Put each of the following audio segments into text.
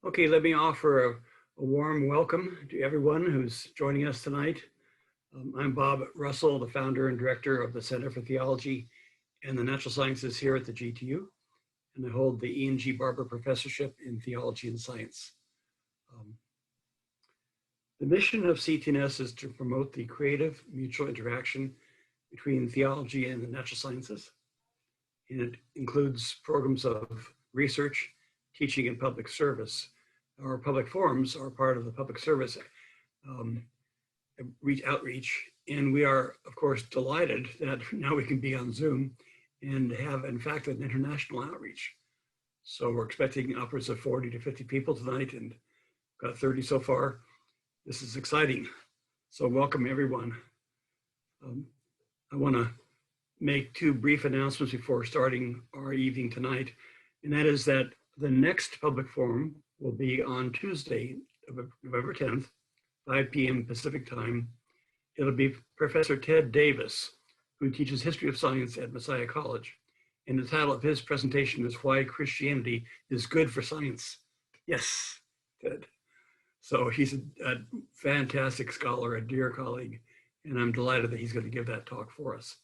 Okay, let me offer a warm welcome to everyone who's joining us tonight. I'm Bob Russell, the founder and director of the Center for Theology and the Natural Sciences here at the GTU, and I hold the Ian G. Barber Professorship in Theology and Science. The mission of CTNS is to promote the creative mutual interaction between theology and the natural sciences. And it includes programs of research, teaching, and public service. Our public forums are part of the public service outreach. And we are, of course, delighted that now we can be on Zoom and have, in fact, an international outreach. So we're expecting upwards of 40 to 50 people tonight and got 30 so far. This is exciting. So welcome, everyone. I want to make two brief announcements before starting our evening tonight. And that is that the next public forum will be on Tuesday, November 10th, 5 p.m. Pacific time. It'll be Professor Ted Davis, who teaches history of science at Messiah College. And the title of his presentation is Why Christianity is Good for Science. Yes, Ted. So he's a fantastic scholar, a dear colleague, and I'm delighted that he's going to give that talk for us.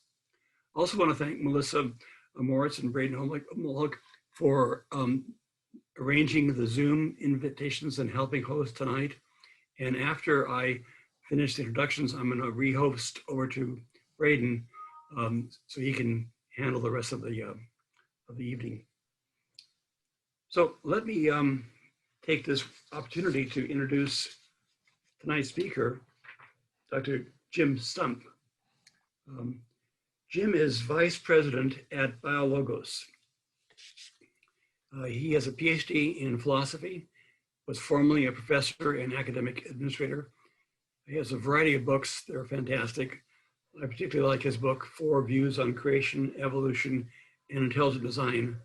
I also want to thank Melissa Moritz and Braden Holmlock for arranging the Zoom invitations and helping host tonight. And after I finish the introductions, I'm going to re-host over to Braden so he can handle the rest of the evening. So let me take this opportunity to introduce tonight's speaker, Dr. Jim Stump. Jim is vice president at BioLogos. He has a PhD in philosophy, was formerly a professor and academic administrator. He has a variety of books that are fantastic. I particularly like his book, 4 Views on Creation, Evolution, and Intelligent Design.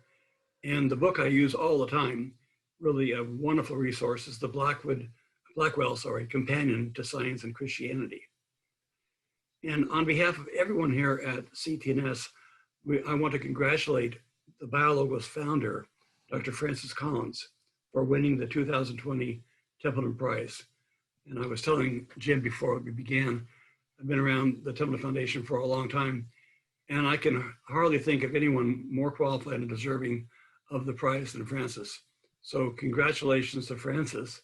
And the book I use all the time, really a wonderful resource, is the Blackwell, Companion to Science and Christianity. And on behalf of everyone here at CTNS, I want to congratulate the BioLogos founder, Dr. Francis Collins, for winning the 2020 Templeton Prize. And I was telling Jim before we began, I've been around the Templeton Foundation for a long time, and I can hardly think of anyone more qualified and deserving of the prize than Francis. So congratulations to Francis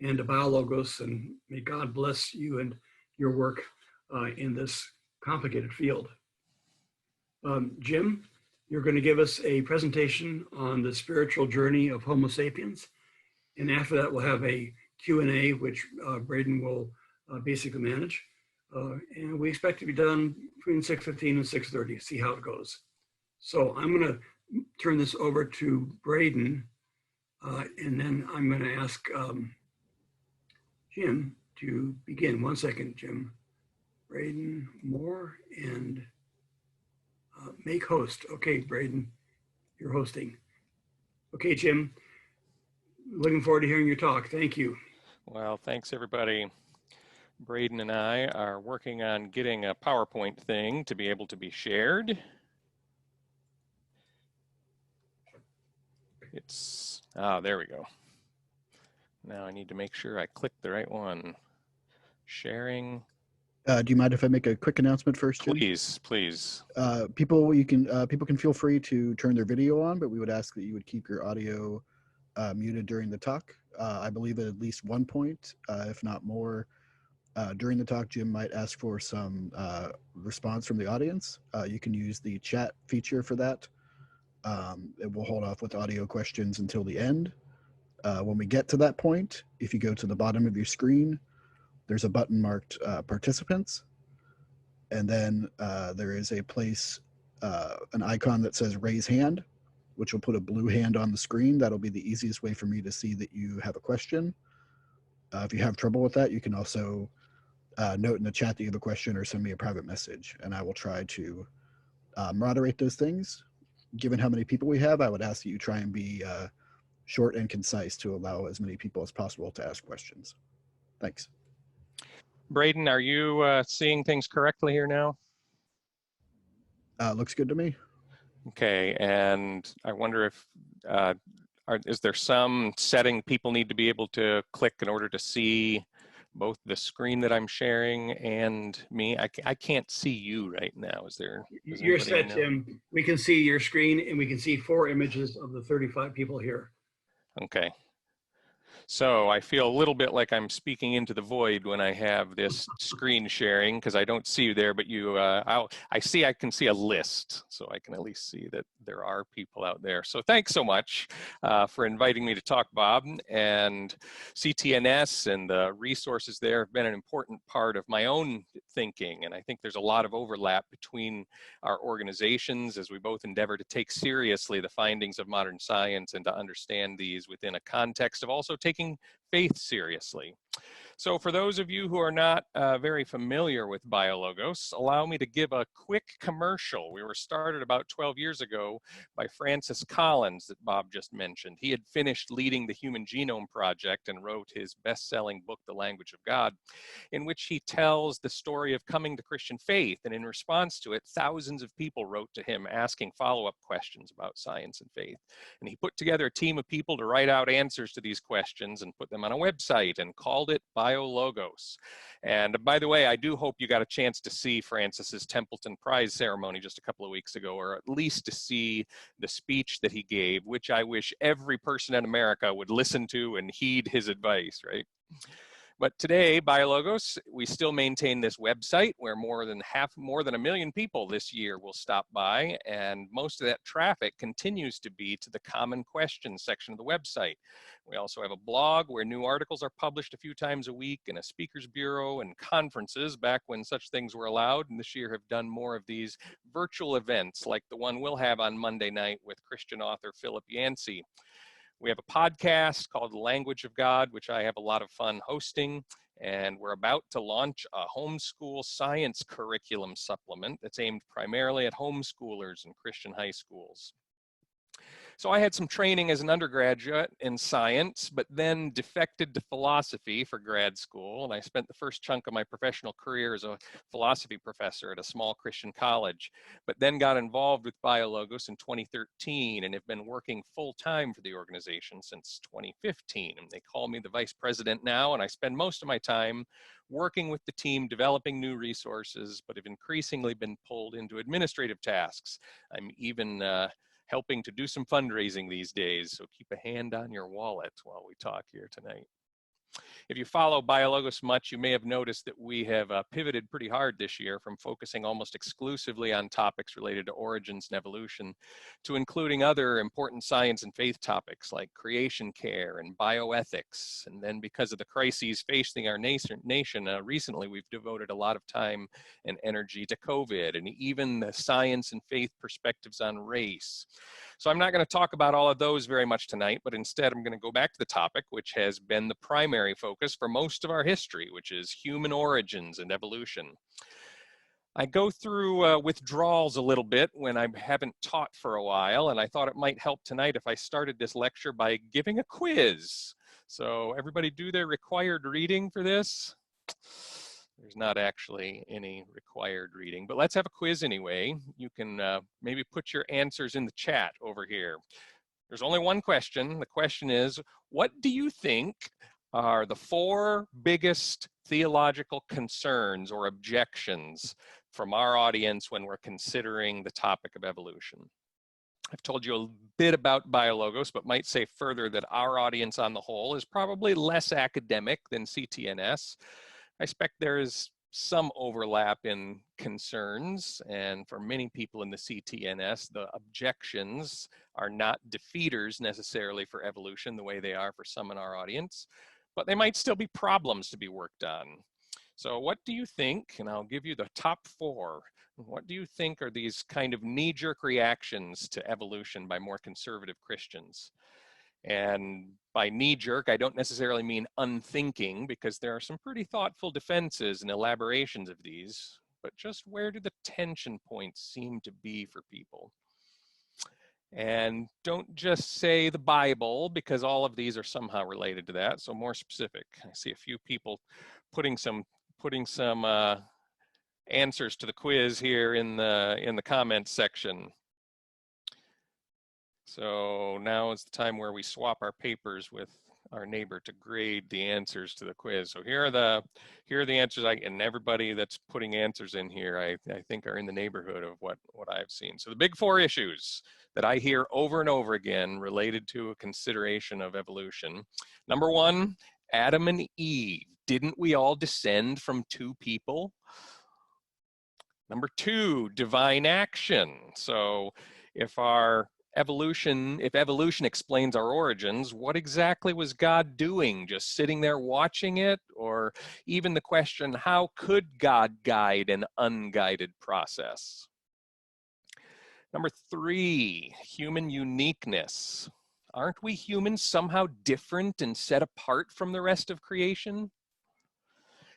and to BioLogos, and may God bless you and your work in this complicated field. Jim, you're going to give us a presentation on the spiritual journey of Homo sapiens. And after that, we'll have a Q&A, which Braden will basically manage. And we expect to be done between 6:15 and 6:30, see how it goes. So I'm going to turn this over to Braden, and then I'm going to ask Jim to begin. One second, Jim. Braden Moore and make host. Okay, Braden, you're hosting. Okay, Jim, looking forward to hearing your talk. Thank you. Well, thanks everybody. Braden and I are working on getting a PowerPoint thing to be able to be shared. There we go. Now I need to make sure I click the right one. Sharing. Do you mind if I make a quick announcement first, Jim? Please, please. People can feel free to turn their video on, but we would ask that you would keep your audio muted during the talk. I believe at least one point, if not more, during the talk, Jim might ask for some response from the audience. You can use the chat feature for that. It will hold off with audio questions until the end. When we get to that point, if you go to the bottom of your screen, there's a button marked participants. And then there is a place, an icon that says raise hand, which will put a blue hand on the screen. That'll be the easiest way for me to see that you have a question. If you have trouble with that, you can also note in the chat that you have a question or send me a private message, and I will try to moderate those things. Given how many people we have, I would ask that you try and be short and concise to allow as many people as possible to ask questions. Thanks. Braden, are you seeing things correctly here now? Looks good to me. Okay, and I wonder if Is there some setting people need to be able to click in order to see both the screen that I'm sharing and me? I can't see you right now. Does You're anybody set, know? Tim. We can see your screen and we can see 4 images of the 35 people here. Okay. So I feel a little bit like I'm speaking into the void when I have this screen sharing, because I don't see you there, but I can see a list, so I can at least see that there are people out there. So thanks so much for inviting me to talk, Bob. And CTNS and the resources there have been an important part of my own thinking, and I think there's a lot of overlap between our organizations as we both endeavor to take seriously the findings of modern science and to understand these within a context of also taking faith seriously. So for those of you who are not very familiar with BioLogos, allow me to give a quick commercial. We were started about 12 years ago by Francis Collins that Bob just mentioned. He had finished leading the Human Genome Project and wrote his best-selling book, The Language of God, in which he tells the story of coming to Christian faith. And in response to it, thousands of people wrote to him asking follow-up questions about science and faith. And he put together a team of people to write out answers to these questions and put them on a website and called it BioLogos. And by the way, I do hope you got a chance to see Francis's Templeton Prize ceremony just a couple of weeks ago, or at least to see the speech that he gave, which I wish every person in America would listen to and heed his advice, right? But today, BioLogos, we still maintain this website where more than 1 million people this year will stop by, and most of that traffic continues to be to the common questions section of the website. We also have a blog where new articles are published a few times a week, and a speakers bureau and conferences back when such things were allowed, and this year have done more of these virtual events like the one we'll have on Monday night with Christian author Philip Yancey. We have a podcast called The Language of God, which I have a lot of fun hosting, and we're about to launch a homeschool science curriculum supplement that's aimed primarily at homeschoolers and Christian high schools. So I had some training as an undergraduate in science, but then defected to philosophy for grad school. And I spent the first chunk of my professional career as a philosophy professor at a small Christian college, but then got involved with BioLogos in 2013 and have been working full-time for the organization since 2015. And they call me the vice president now, and I spend most of my time working with the team, developing new resources, but have increasingly been pulled into administrative tasks. I'm even helping to do some fundraising these days, so keep a hand on your wallet while we talk here tonight. If you follow BioLogos much, you may have noticed that we have pivoted pretty hard this year from focusing almost exclusively on topics related to origins and evolution to including other important science and faith topics like creation care and bioethics. And then because of the crises facing our nation recently, we've devoted a lot of time and energy to COVID and even the science and faith perspectives on race. So I'm not going to talk about all of those very much tonight, but instead I'm going to go back to the topic, which has been the primary focus for most of our history, which is human origins and evolution. I go through withdrawals a little bit when I haven't taught for a while, and I thought it might help tonight if I started this lecture by giving a quiz. So everybody do their required reading for this. There's not actually any required reading, but let's have a quiz anyway. You can maybe put your answers in the chat over here. There's only one question. The question is, what do you think are the 4 biggest theological concerns or objections from our audience when we're considering the topic of evolution? I've told you a bit about BioLogos, but might say further that our audience on the whole is probably less academic than CTNS. I expect there is some overlap in concerns, and for many people in the CTNS, the objections are not defeaters necessarily for evolution the way they are for some in our audience, but they might still be problems to be worked on. So what do you think, and I'll give you the top 4, what do you think are these kind of knee-jerk reactions to evolution by more conservative Christians? And by knee-jerk, I don't necessarily mean unthinking, because there are some pretty thoughtful defenses and elaborations of these, but just where do the tension points seem to be for people? And don't just say the Bible, because all of these are somehow related to that, so more specific. I see a few people putting some answers to the quiz here in the comments section. So now is the time where we swap our papers with our neighbor to grade the answers to the quiz. So here are the answers, and everybody that's putting answers in here, I think are in the neighborhood of what I've seen. So the big four issues that I hear over and over again related to a consideration of evolution. Number one, Adam and Eve. Didn't we all descend from two people? Number two, divine action. So if evolution explains our origins, what exactly was God doing? Just sitting there watching it? Or even the question, how could God guide an unguided process? Number three, human uniqueness. Aren't we humans somehow different and set apart from the rest of creation?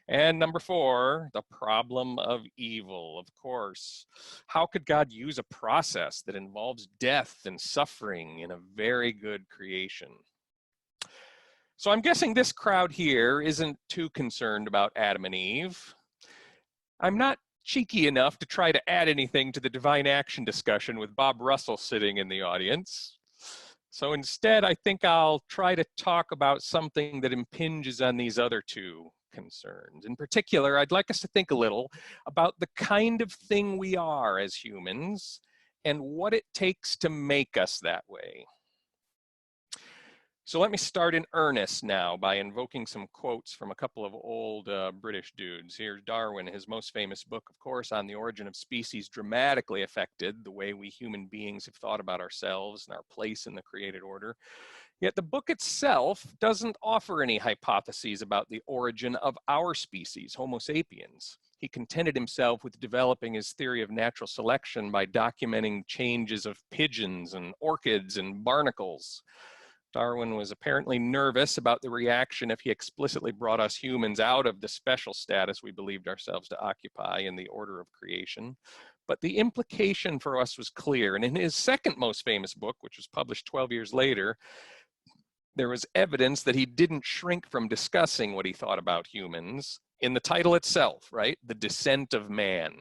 And number four, the problem of evil, of course. How could God use a process that involves death and suffering in a very good creation? So I'm guessing this crowd here isn't too concerned about Adam and Eve. I'm not cheeky enough to try to add anything to the divine action discussion with Bob Russell sitting in the audience. So instead, I think I'll try to talk about something that impinges on these other two concerns. In particular, I'd like us to think a little about the kind of thing we are as humans and what it takes to make us that way. So let me start in earnest now by invoking some quotes from a couple of old British dudes. Here's Darwin. His most famous book, of course, On the Origin of Species, dramatically affected the way we human beings have thought about ourselves and our place in the created order. Yet the book itself doesn't offer any hypotheses about the origin of our species, Homo sapiens. He contented himself with developing his theory of natural selection by documenting changes of pigeons and orchids and barnacles. Darwin was apparently nervous about the reaction if he explicitly brought us humans out of the special status we believed ourselves to occupy in the order of creation. But the implication for us was clear. And in his second most famous book, which was published 12 years later, there was evidence that he didn't shrink from discussing what he thought about humans in the title itself, right? The Descent of Man.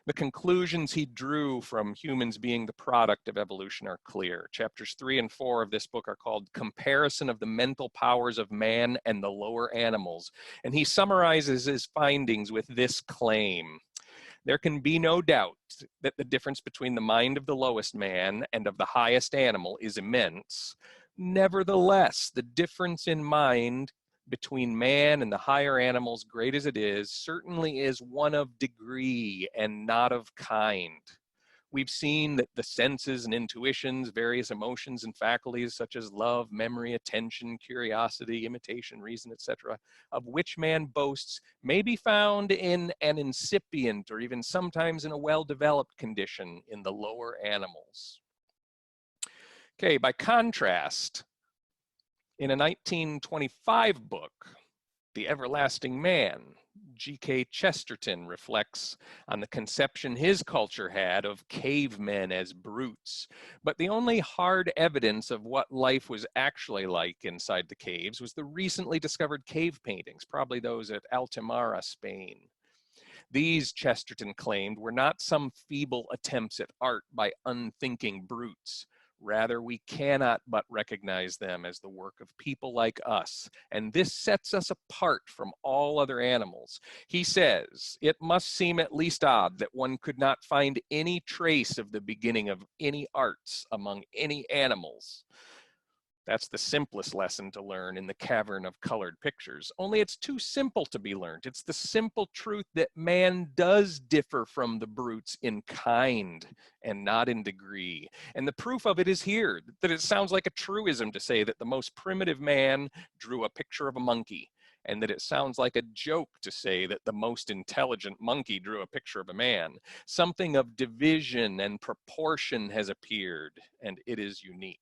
The conclusions he drew from humans being the product of evolution are clear. Chapters 3 and 4 of this book are called Comparison of the Mental Powers of Man and the Lower Animals. And he summarizes his findings with this claim. There can be no doubt that the difference between the mind of the lowest man and of the highest animal is immense. Nevertheless, the difference in mind between man and the higher animals, great as it is, certainly is one of degree and not of kind. We've seen that the senses and intuitions, various emotions and faculties such as love, memory, attention, curiosity, imitation, reason, etc., of which man boasts, may be found in an incipient or even sometimes in a well-developed condition in the lower animals. Okay, by contrast, in a 1925 book, The Everlasting Man, G.K. Chesterton reflects on the conception his culture had of cavemen as brutes. But the only hard evidence of what life was actually like inside the caves was the recently discovered cave paintings, probably those at Altamara, Spain. These, Chesterton claimed, were not some feeble attempts at art by unthinking brutes. Rather, we cannot but recognize them as the work of people like us, and this sets us apart from all other animals. He says, it must seem at least odd that one could not find any trace of the beginning of any arts among any animals. That's the simplest lesson to learn in the cavern of colored pictures. Only it's too simple to be learned. It's the simple truth that man does differ from the brutes in kind and not in degree. And the proof of it is here, that it sounds like a truism to say that the most primitive man drew a picture of a monkey, and that it sounds like a joke to say that the most intelligent monkey drew a picture of a man. Something of division and proportion has appeared, and it is unique.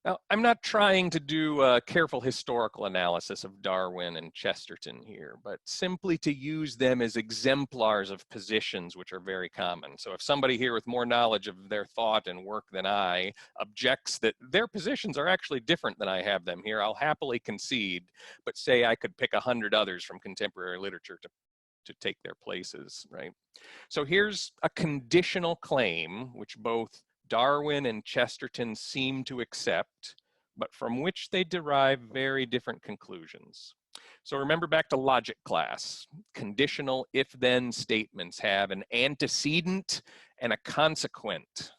Now, I'm not trying to do a careful historical analysis of Darwin and Chesterton here, but simply to use them as exemplars of positions which are very common. So if somebody here with more knowledge of their thought and work than I objects that their positions are actually different than I have them here, I'll happily concede, but say I could pick 100 others from contemporary literature to take their places, right? So here's a conditional claim which both Darwin and Chesterton seem to accept, but from which they derive very different conclusions. So remember back to logic class. Conditional if-then statements have an antecedent and a consequent.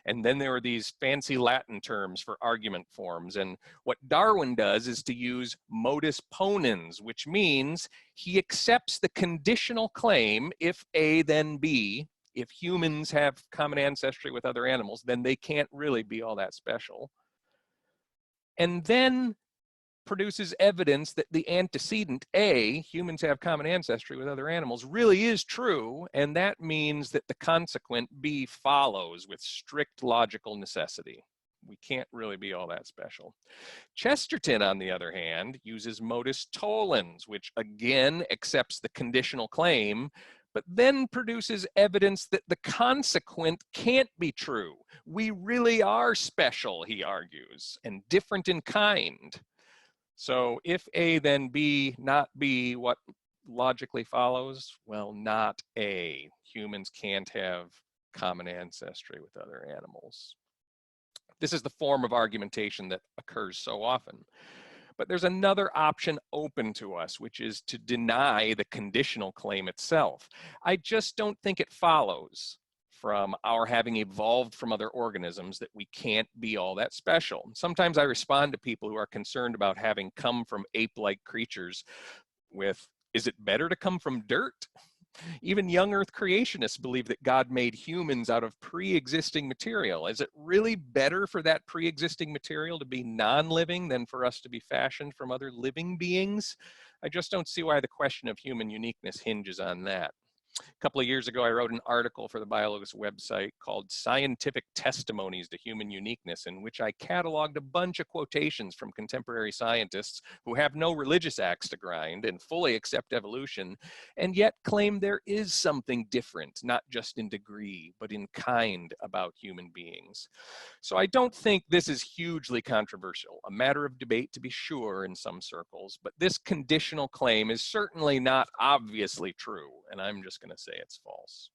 And then there are these fancy Latin terms for argument forms. And what Darwin does is to use modus ponens, which means he accepts the conditional claim, if A, then B. If humans have common ancestry with other animals, then they can't really be all that special. And then produces evidence that the antecedent, A, humans have common ancestry with other animals, really is true, and that means that the consequent, B, follows with strict logical necessity. We can't really be all that special. Chesterton, on the other hand, uses modus tollens, which again accepts the conditional claim, but then produces evidence that the consequent can't be true. We really are special, he argues, and different in kind. So if A, then B, not B, what logically follows? Well, not A. Humans can't have common ancestry with other animals. This is the form of argumentation that occurs so often. But there's another option open to us, which is to deny the conditional claim itself. I just don't think it follows from our having evolved from other organisms that we can't be all that special. Sometimes I respond to people who are concerned about having come from ape-like creatures with, is it better to come from dirt? Even young Earth creationists believe that God made humans out of pre-existing material. Is it really better for that pre-existing material to be non-living than for us to be fashioned from other living beings? I just don't see why the question of human uniqueness hinges on that. A couple of years ago, I wrote an article for the Biologist website called Scientific Testimonies to Human Uniqueness, in which I cataloged a bunch of quotations from contemporary scientists who have no religious axe to grind and fully accept evolution, and yet claim there is something different, not just in degree, but in kind about human beings. So I don't think this is hugely controversial, a matter of debate to be sure in some circles, but this conditional claim is certainly not obviously true, and I'm just going to say it's false.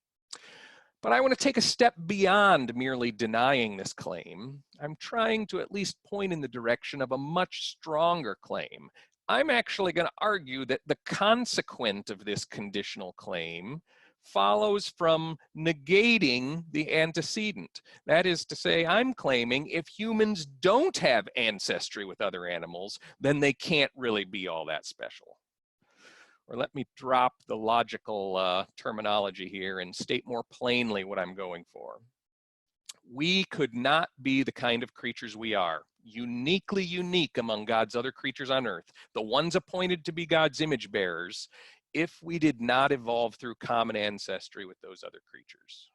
But I want to take a step beyond merely denying this claim. I'm trying to at least point in the direction of a much stronger claim. I'm actually going to argue that the consequent of this conditional claim follows from negating the antecedent. That is to say, I'm claiming if humans don't have ancestry with other animals, then they can't really be all that special. Or let me drop the logical terminology here and state more plainly what I'm going for. We could not be the kind of creatures we are, uniquely unique among God's other creatures on earth, the ones appointed to be God's image bearers, if we did not evolve through common ancestry with those other creatures.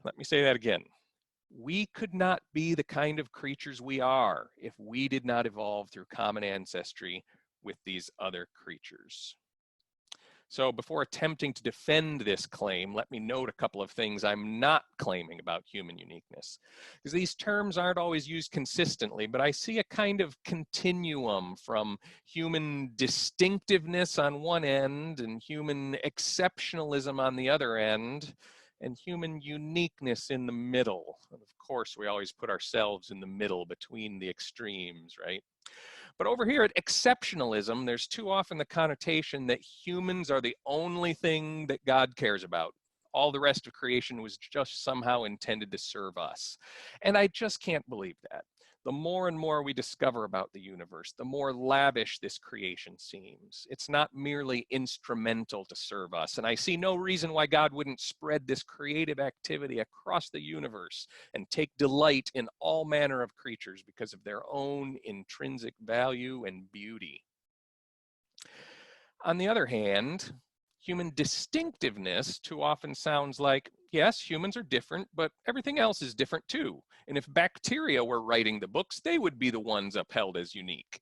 Let me say that again. We could not be the kind of creatures we are if we did not evolve through common ancestry with these other creatures. So before attempting to defend this claim, let me note a couple of things I'm not claiming about human uniqueness. Because these terms aren't always used consistently, but I see a kind of continuum from human distinctiveness on one end and human exceptionalism on the other end, and human uniqueness in the middle. And of course, we always put ourselves in the middle between the extremes, right? But over here at exceptionalism, there's too often the connotation that humans are the only thing that God cares about. All the rest of creation was just somehow intended to serve us. And I just can't believe that. The more and more we discover about the universe, the more lavish this creation seems. It's not merely instrumental to serve us. And I see no reason why God wouldn't spread this creative activity across the universe and take delight in all manner of creatures because of their own intrinsic value and beauty. On the other hand, human distinctiveness too often sounds like, yes, humans are different, but everything else is different too. And if bacteria were writing the books, they would be the ones upheld as unique.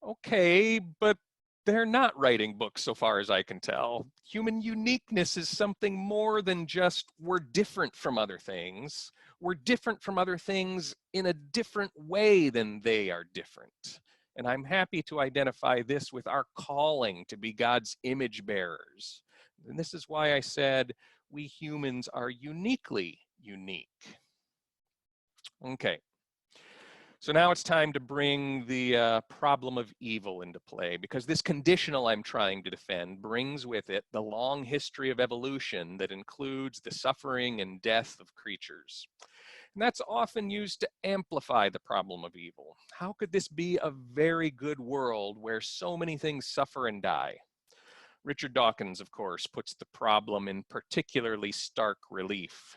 Okay, but they're not writing books so far as I can tell. Human uniqueness is something more than just we're different from other things. We're different from other things in a different way than they are different. And I'm happy to identify this with our calling to be God's image bearers. And this is why I said we humans are uniquely unique. Okay. So now it's time to bring the problem of evil into play, because this conditional I'm trying to defend brings with it the long history of evolution that includes the suffering and death of creatures. And that's often used to amplify the problem of evil. How could this be a very good world where so many things suffer and die? Richard Dawkins, of course, puts the problem in particularly stark relief.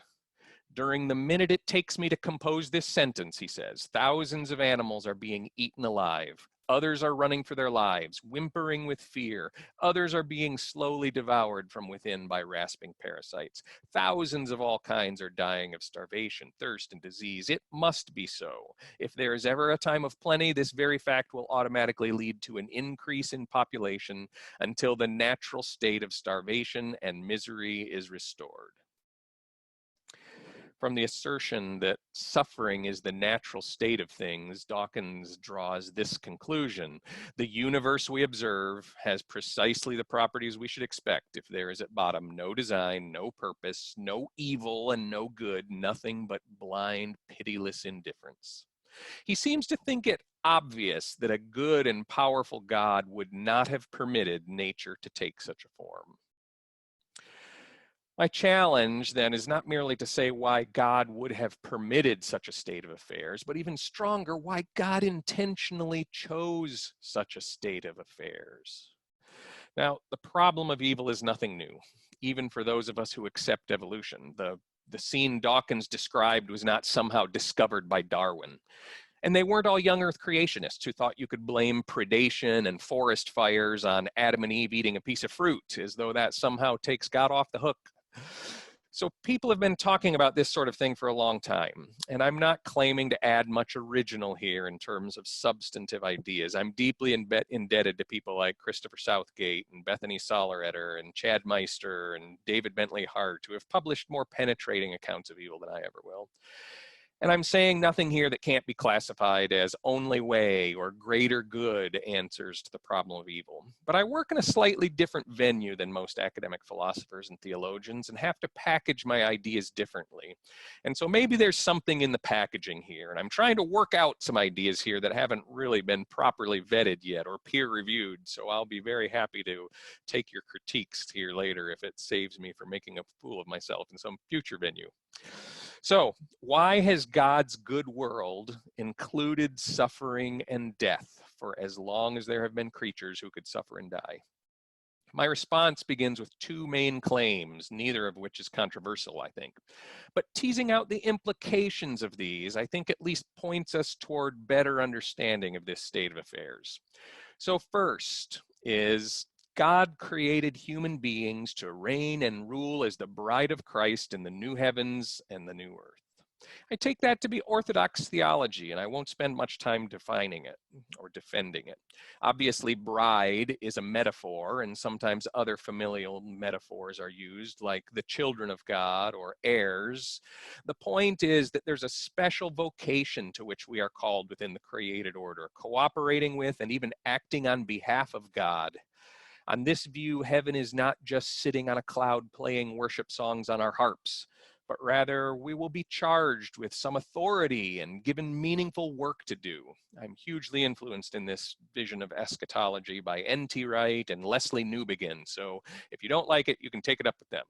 During the minute it takes me to compose this sentence, he says, thousands of animals are being eaten alive. Others are running for their lives, whimpering with fear. Others are being slowly devoured from within by rasping parasites. Thousands of all kinds are dying of starvation, thirst, and disease. It must be so. If there is ever a time of plenty, this very fact will automatically lead to an increase in population until the natural state of starvation and misery is restored. From the assertion that suffering is the natural state of things, Dawkins draws this conclusion: the universe we observe has precisely the properties we should expect if there is at bottom no design, no purpose, no evil, and no good, nothing but blind, pitiless indifference. He seems to think it obvious that a good and powerful God would not have permitted nature to take such a form. My challenge, then, is not merely to say why God would have permitted such a state of affairs, but even stronger, why God intentionally chose such a state of affairs. Now, the problem of evil is nothing new, even for those of us who accept evolution. The scene Dawkins described was not somehow discovered by Darwin. And they weren't all young Earth creationists who thought you could blame predation and forest fires on Adam and Eve eating a piece of fruit, as though that somehow takes God off the hook. So people have been talking about this sort of thing for a long time, and I'm not claiming to add much original here in terms of substantive ideas. I'm deeply indebted to people like Christopher Southgate and Bethany Sollereder and Chad Meister and David Bentley Hart, who have published more penetrating accounts of evil than I ever will. And I'm saying nothing here that can't be classified as only way or greater good answers to the problem of evil. But I work in a slightly different venue than most academic philosophers and theologians and have to package my ideas differently. And so maybe there's something in the packaging here. And I'm trying to work out some ideas here that haven't really been properly vetted yet or peer reviewed. So I'll be very happy to take your critiques here later if it saves me from making a fool of myself in some future venue. So, why has God's good world included suffering and death for as long as there have been creatures who could suffer and die? My response begins with two main claims, neither of which is controversial, I think. But teasing out the implications of these, I think at least points us toward better understanding of this state of affairs. So first is God created human beings to reign and rule as the bride of Christ in the new heavens and the new earth. I take that to be orthodox theology, and I won't spend much time defining it or defending it. Obviously, bride is a metaphor, and sometimes other familial metaphors are used, like the children of God or heirs. The point is that there's a special vocation to which we are called within the created order, cooperating with and even acting on behalf of God. On this view, heaven is not just sitting on a cloud playing worship songs on our harps, but rather we will be charged with some authority and given meaningful work to do. I'm hugely influenced in this vision of eschatology by N.T. Wright and Leslie Newbegin, so if you don't like it, you can take it up with them.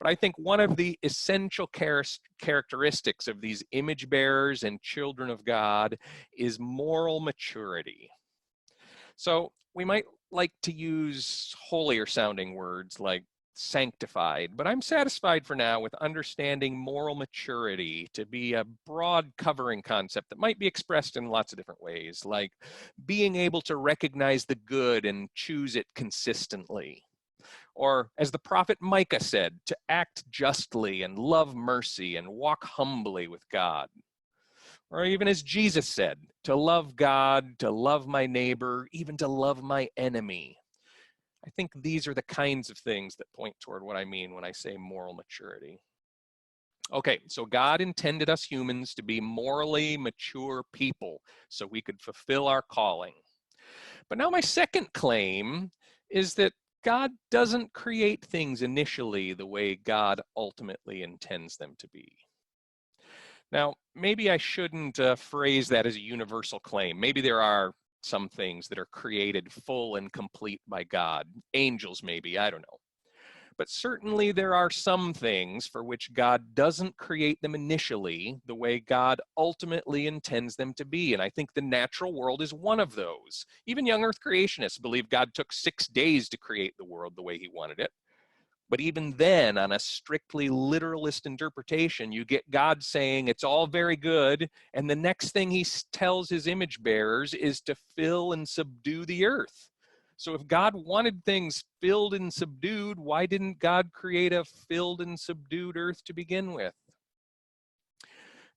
But I think one of the essential characteristics of these image bearers and children of God is moral maturity. So we might like to use holier sounding words like sanctified, but I'm satisfied for now with understanding moral maturity to be a broad covering concept that might be expressed in lots of different ways, like being able to recognize the good and choose it consistently. Or as the prophet Micah said, to act justly and love mercy and walk humbly with God. Or even as Jesus said, to love God, to love my neighbor, even to love my enemy. I think these are the kinds of things that point toward what I mean when I say moral maturity. Okay, so God intended us humans to be morally mature people so we could fulfill our calling. But now my second claim is that God doesn't create things initially the way God ultimately intends them to be. Now, maybe I shouldn't phrase that as a universal claim. Maybe there are some things that are created full and complete by God. Angels, maybe, I don't know. But certainly there are some things for which God doesn't create them initially the way God ultimately intends them to be. And I think the natural world is one of those. Even young earth creationists believe God took 6 days to create the world the way he wanted it. But even then, on a strictly literalist interpretation, you get God saying it's all very good, and the next thing he tells his image bearers is to fill and subdue the earth. So if God wanted things filled and subdued, why didn't God create a filled and subdued earth to begin with?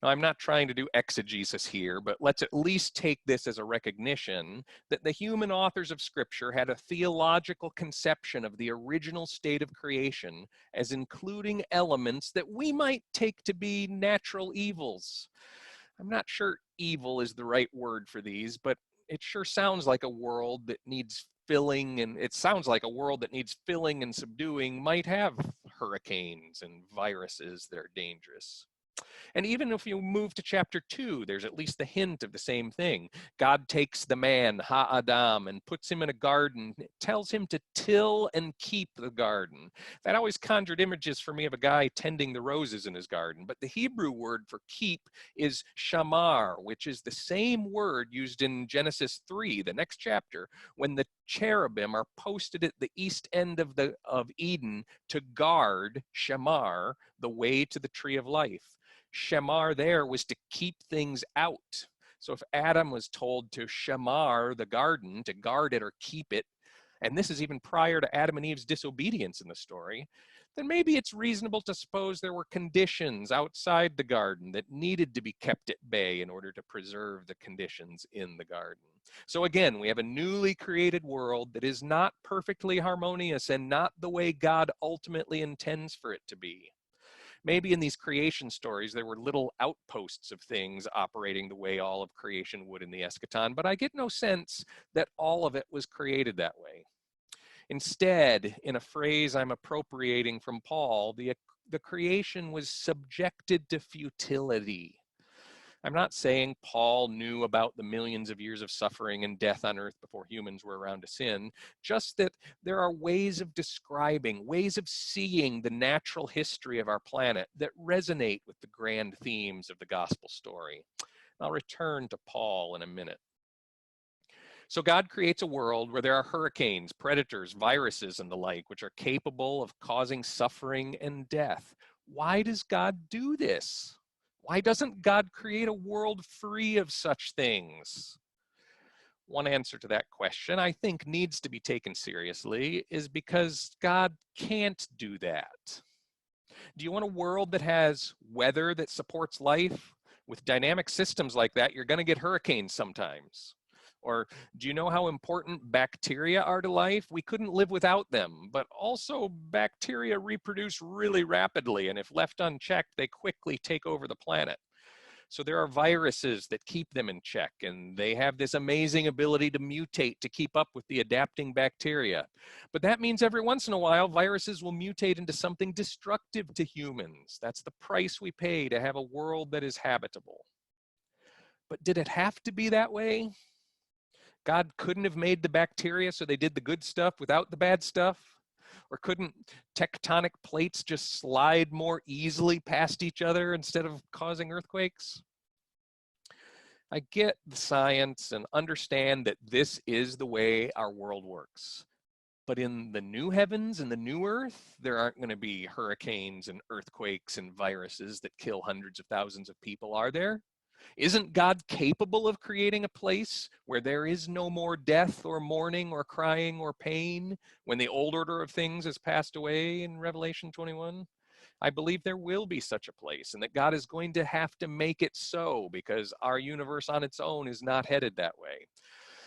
Now, I'm not trying to do exegesis here, but let's at least take this as a recognition that the human authors of Scripture had a theological conception of the original state of creation as including elements that we might take to be natural evils. I'm not sure evil is the right word for these, but it sure sounds like a world that needs filling, and it sounds like a world that needs filling and subduing might have hurricanes and viruses that are dangerous. And even if you move to chapter 2, there's at least the hint of the same thing. God takes the man, Ha-Adam, and puts him in a garden, tells him to till and keep the garden. That always conjured images for me of a guy tending the roses in his garden. But the Hebrew word for keep is shamar, which is the same word used in Genesis 3, the next chapter, when the cherubim are posted at the east end of Eden to guard, shamar, the way to the tree of life. Shamar there was to keep things out. So if Adam was told to shamar the garden, to guard it or keep it, and this is even prior to Adam and Eve's disobedience in the story, then maybe it's reasonable to suppose there were conditions outside the garden that needed to be kept at bay in order to preserve the conditions in the garden. So again, we have a newly created world that is not perfectly harmonious and not the way God ultimately intends for it to be. Maybe in these creation stories, there were little outposts of things operating the way all of creation would in the eschaton, but I get no sense that all of it was created that way. Instead, in a phrase I'm appropriating from Paul, the creation was subjected to futility. I'm not saying Paul knew about the millions of years of suffering and death on earth before humans were around to sin, just that there are ways of describing, ways of seeing the natural history of our planet that resonate with the grand themes of the gospel story. I'll return to Paul in a minute. So God creates a world where there are hurricanes, predators, viruses, and the like, which are capable of causing suffering and death. Why does God do this? Why doesn't God create a world free of such things? One answer to that question I think needs to be taken seriously is because God can't do that. Do you want a world that has weather that supports life? With dynamic systems like that, you're going to get hurricanes sometimes. Or do you know how important bacteria are to life? We couldn't live without them, but also bacteria reproduce really rapidly, and if left unchecked, they quickly take over the planet. So there are viruses that keep them in check, and they have this amazing ability to mutate to keep up with the adapting bacteria. But that means every once in a while, viruses will mutate into something destructive to humans. That's the price we pay to have a world that is habitable. But did it have to be that way? God couldn't have made the bacteria so they did the good stuff without the bad stuff? Or couldn't tectonic plates just slide more easily past each other instead of causing earthquakes? I get the science and understand that this is the way our world works. But in the new heavens and the new earth, there aren't going to be hurricanes and earthquakes and viruses that kill hundreds of thousands of people, are there? Isn't God capable of creating a place where there is no more death or mourning or crying or pain when the old order of things has passed away in Revelation 21? I believe there will be such a place, and that God is going to have to make it so because our universe on its own is not headed that way.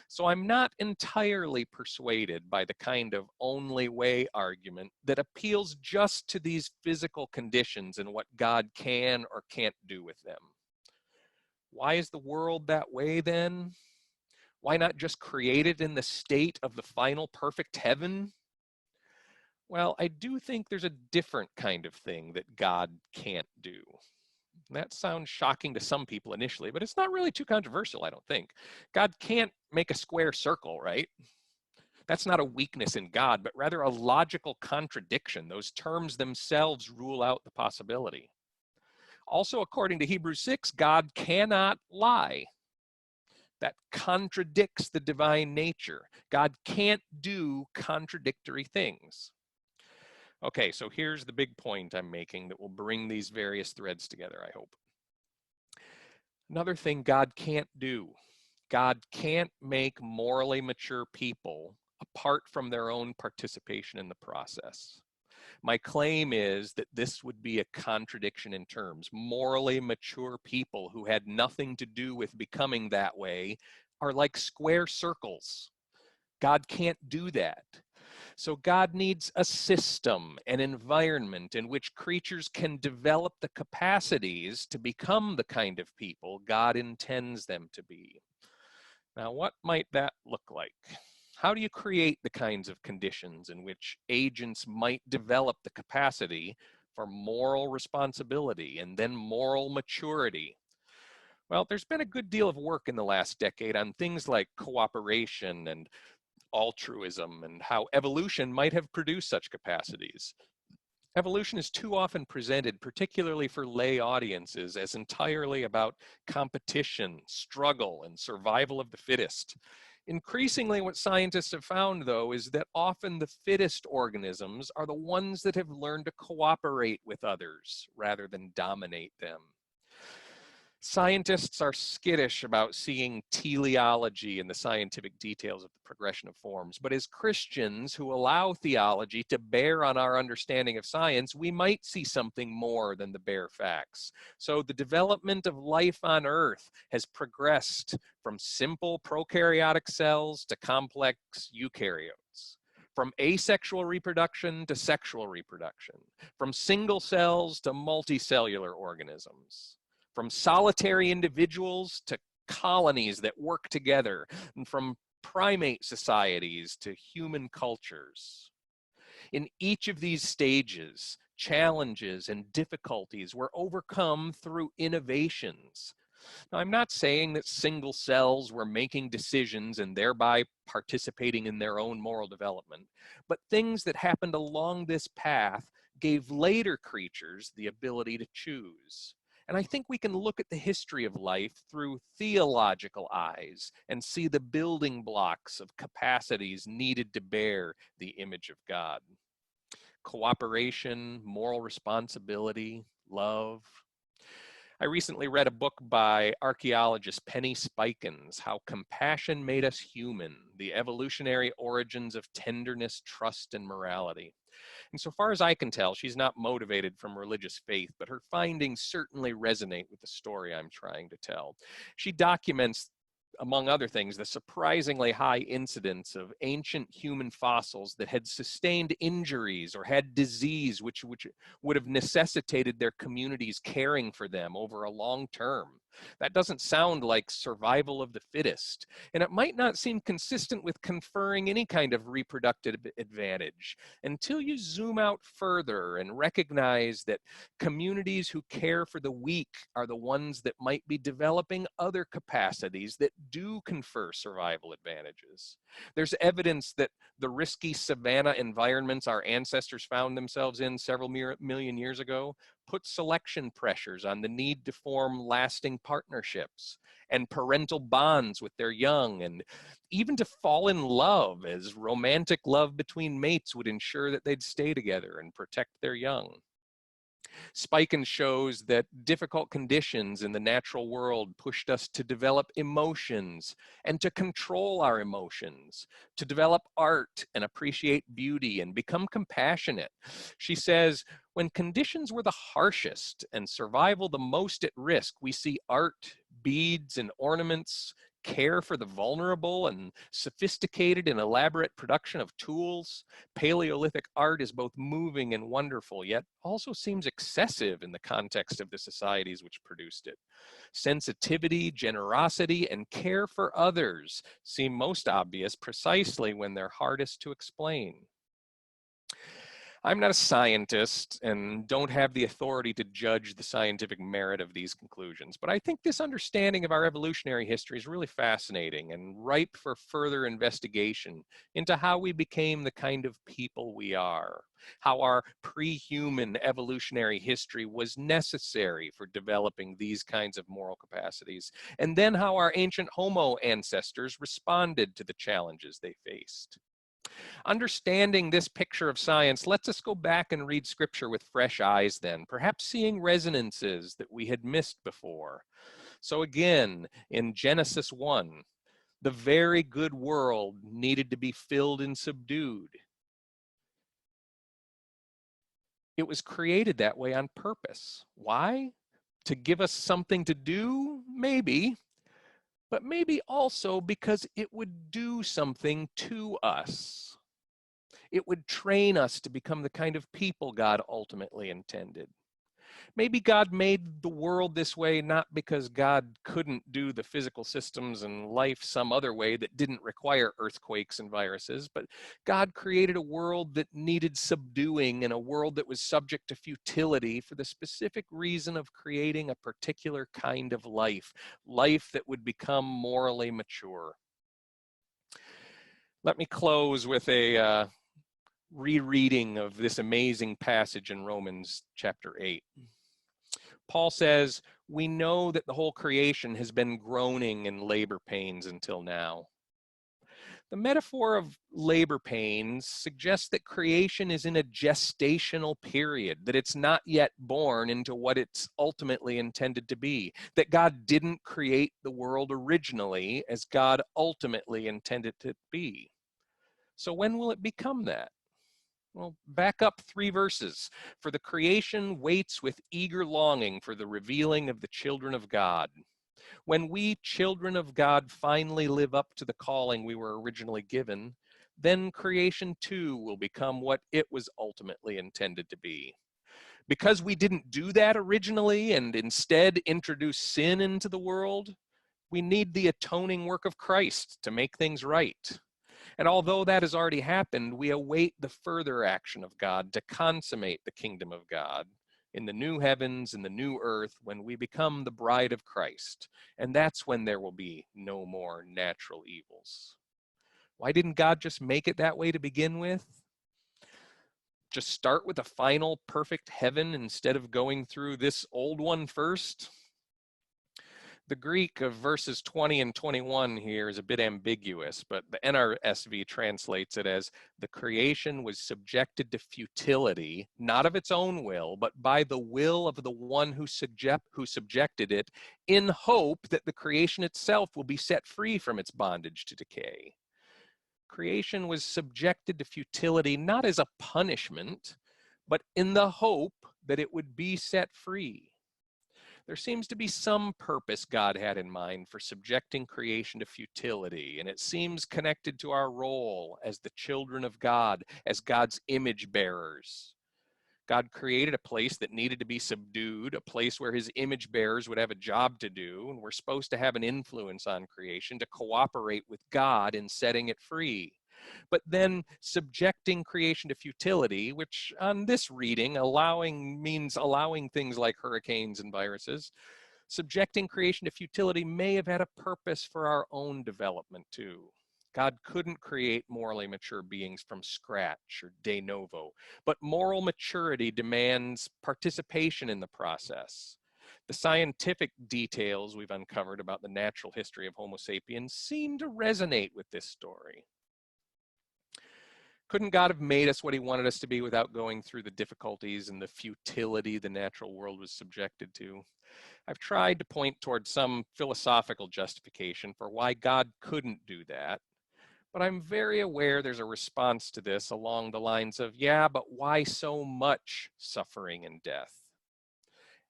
So I'm not entirely persuaded by the kind of only way argument that appeals just to these physical conditions and what God can or can't do with them. Why is the world that way then? Why not just create it in the state of the final perfect heaven? Well, I do think there's a different kind of thing that God can't do. And that sounds shocking to some people initially, but it's not really too controversial, I don't think. God can't make a square circle, right? That's not a weakness in God, but rather a logical contradiction. Those terms themselves rule out the possibility. Also, according to Hebrews 6, God cannot lie. That contradicts the divine nature. God can't do contradictory things. Okay, so here's the big point I'm making that will bring these various threads together, I hope. Another thing God can't do. God can't make morally mature people apart from their own participation in the process. My claim is that this would be a contradiction in terms. Morally mature people who had nothing to do with becoming that way are like square circles. God can't do that. So God needs a system, an environment in which creatures can develop the capacities to become the kind of people God intends them to be. Now, what might that look like? How do you create the kinds of conditions in which agents might develop the capacity for moral responsibility and then moral maturity? Well, there's been a good deal of work in the last decade on things like cooperation and altruism and how evolution might have produced such capacities. Evolution is too often presented, particularly for lay audiences, as entirely about competition, struggle, and survival of the fittest. Increasingly, what scientists have found, though, is that often the fittest organisms are the ones that have learned to cooperate with others rather than dominate them. Scientists are skittish about seeing teleology in the scientific details of the progression of forms, but as Christians who allow theology to bear on our understanding of science, we might see something more than the bare facts. So the development of life on Earth has progressed from simple prokaryotic cells to complex eukaryotes, from asexual reproduction to sexual reproduction, from single cells to multicellular organisms, from solitary individuals to colonies that work together, and from primate societies to human cultures. In each of these stages, challenges and difficulties were overcome through innovations. Now, I'm not saying that single cells were making decisions and thereby participating in their own moral development, but things that happened along this path gave later creatures the ability to choose. And I think we can look at the history of life through theological eyes and see the building blocks of capacities needed to bear the image of God. Cooperation, moral responsibility, love. I recently read a book by archaeologist Penny Spikins, How Compassion Made Us Human, The Evolutionary Origins of Tenderness, Trust, and Morality. And so far as I can tell, she's not motivated from religious faith, but her findings certainly resonate with the story I'm trying to tell. She documents, among other things, the surprisingly high incidence of ancient human fossils that had sustained injuries or had disease which would have necessitated their communities caring for them over a long term. That doesn't sound like survival of the fittest, and it might not seem consistent with conferring any kind of reproductive advantage until you zoom out further and recognize that communities who care for the weak are the ones that might be developing other capacities that do confer survival advantages. There's evidence that the risky savanna environments our ancestors found themselves in several million years ago put selection pressures on the need to form lasting partnerships and parental bonds with their young, and even to fall in love, as romantic love between mates would ensure that they'd stay together and protect their young. Spikins shows that difficult conditions in the natural world pushed us to develop emotions and to control our emotions, to develop art and appreciate beauty and become compassionate. She says, when conditions were the harshest and survival the most at risk, we see art, beads, and ornaments, care for the vulnerable, and sophisticated and elaborate production of tools. Paleolithic art is both moving and wonderful, yet also seems excessive in the context of the societies which produced it. Sensitivity, generosity, and care for others seem most obvious precisely when they're hardest to explain. I'm not a scientist and don't have the authority to judge the scientific merit of these conclusions, but I think this understanding of our evolutionary history is really fascinating and ripe for further investigation into how we became the kind of people we are, how our pre-human evolutionary history was necessary for developing these kinds of moral capacities, and then how our ancient Homo ancestors responded to the challenges they faced. Understanding this picture of science lets us go back and read scripture with fresh eyes then, perhaps seeing resonances that we had missed before. So again, in Genesis 1, the very good world needed to be filled and subdued. It was created that way on purpose. Why? To give us something to do? Maybe. But maybe also because it would do something to us. It would train us to become the kind of people God ultimately intended. Maybe God made the world this way not because God couldn't do the physical systems and life some other way that didn't require earthquakes and viruses, but God created a world that needed subduing and a world that was subject to futility for the specific reason of creating a particular kind of life, life that would become morally mature. Let me close with a rereading of this amazing passage in Romans chapter 8. Paul says, we know that the whole creation has been groaning in labor pains until now. The metaphor of labor pains suggests that creation is in a gestational period, that it's not yet born into what it's ultimately intended to be, that God didn't create the world originally as God ultimately intended it to be. So when will it become that? Well, back up 3 verses. For the creation waits with eager longing for the revealing of the children of God. When we, children of God, finally live up to the calling we were originally given, then creation too will become what it was ultimately intended to be. Because we didn't do that originally and instead introduced sin into the world, we need the atoning work of Christ to make things right. And although that has already happened, we await the further action of God to consummate the kingdom of God in the new heavens and the new earth when we become the bride of Christ. And that's when there will be no more natural evils. Why didn't God just make it that way to begin with? Just start with a final perfect heaven instead of going through this old one first? The Greek of verses 20 and 21 here is a bit ambiguous, but the NRSV translates it as the creation was subjected to futility, not of its own will, but by the will of the one who subjected it, in hope that the creation itself will be set free from its bondage to decay. Creation was subjected to futility not as a punishment, but in the hope that it would be set free. There seems to be some purpose God had in mind for subjecting creation to futility, and it seems connected to our role as the children of God, as God's image bearers. God created a place that needed to be subdued, a place where his image bearers would have a job to do, and we're supposed to have an influence on creation to cooperate with God in setting it free. But then subjecting creation to futility, which on this reading, means allowing things like hurricanes and viruses, subjecting creation to futility may have had a purpose for our own development too. God couldn't create morally mature beings from scratch or de novo, but moral maturity demands participation in the process. The scientific details we've uncovered about the natural history of Homo sapiens seem to resonate with this story. Couldn't God have made us what he wanted us to be without going through the difficulties and the futility the natural world was subjected to? I've tried to point towards some philosophical justification for why God couldn't do that, but I'm very aware there's a response to this along the lines of, yeah, but why so much suffering and death?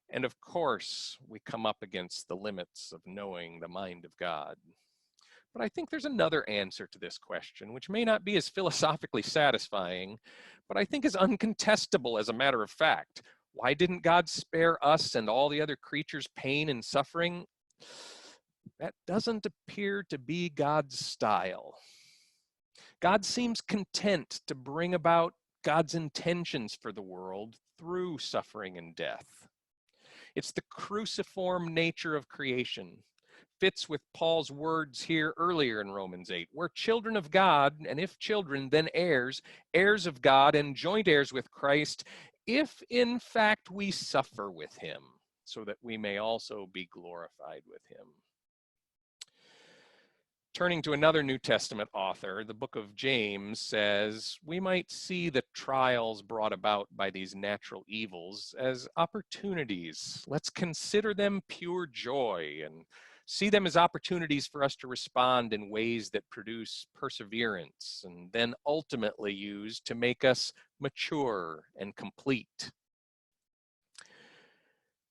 And of course, we come up against the limits of knowing the mind of God. But I think there's another answer to this question, which may not be as philosophically satisfying, but I think is uncontestable as a matter of fact. Why didn't God spare us and all the other creatures pain and suffering? That doesn't appear to be God's style. God seems content to bring about God's intentions for the world through suffering and death. It's the cruciform nature of creation. Fits with Paul's words here earlier in Romans 8. We're children of God, and if children, then heirs, heirs of God and joint heirs with Christ, if in fact we suffer with him, so that we may also be glorified with him. Turning to another New Testament author, the book of James says, we might see the trials brought about by these natural evils as opportunities. Let's consider them pure joy and see them as opportunities for us to respond in ways that produce perseverance and then ultimately use to make us mature and complete.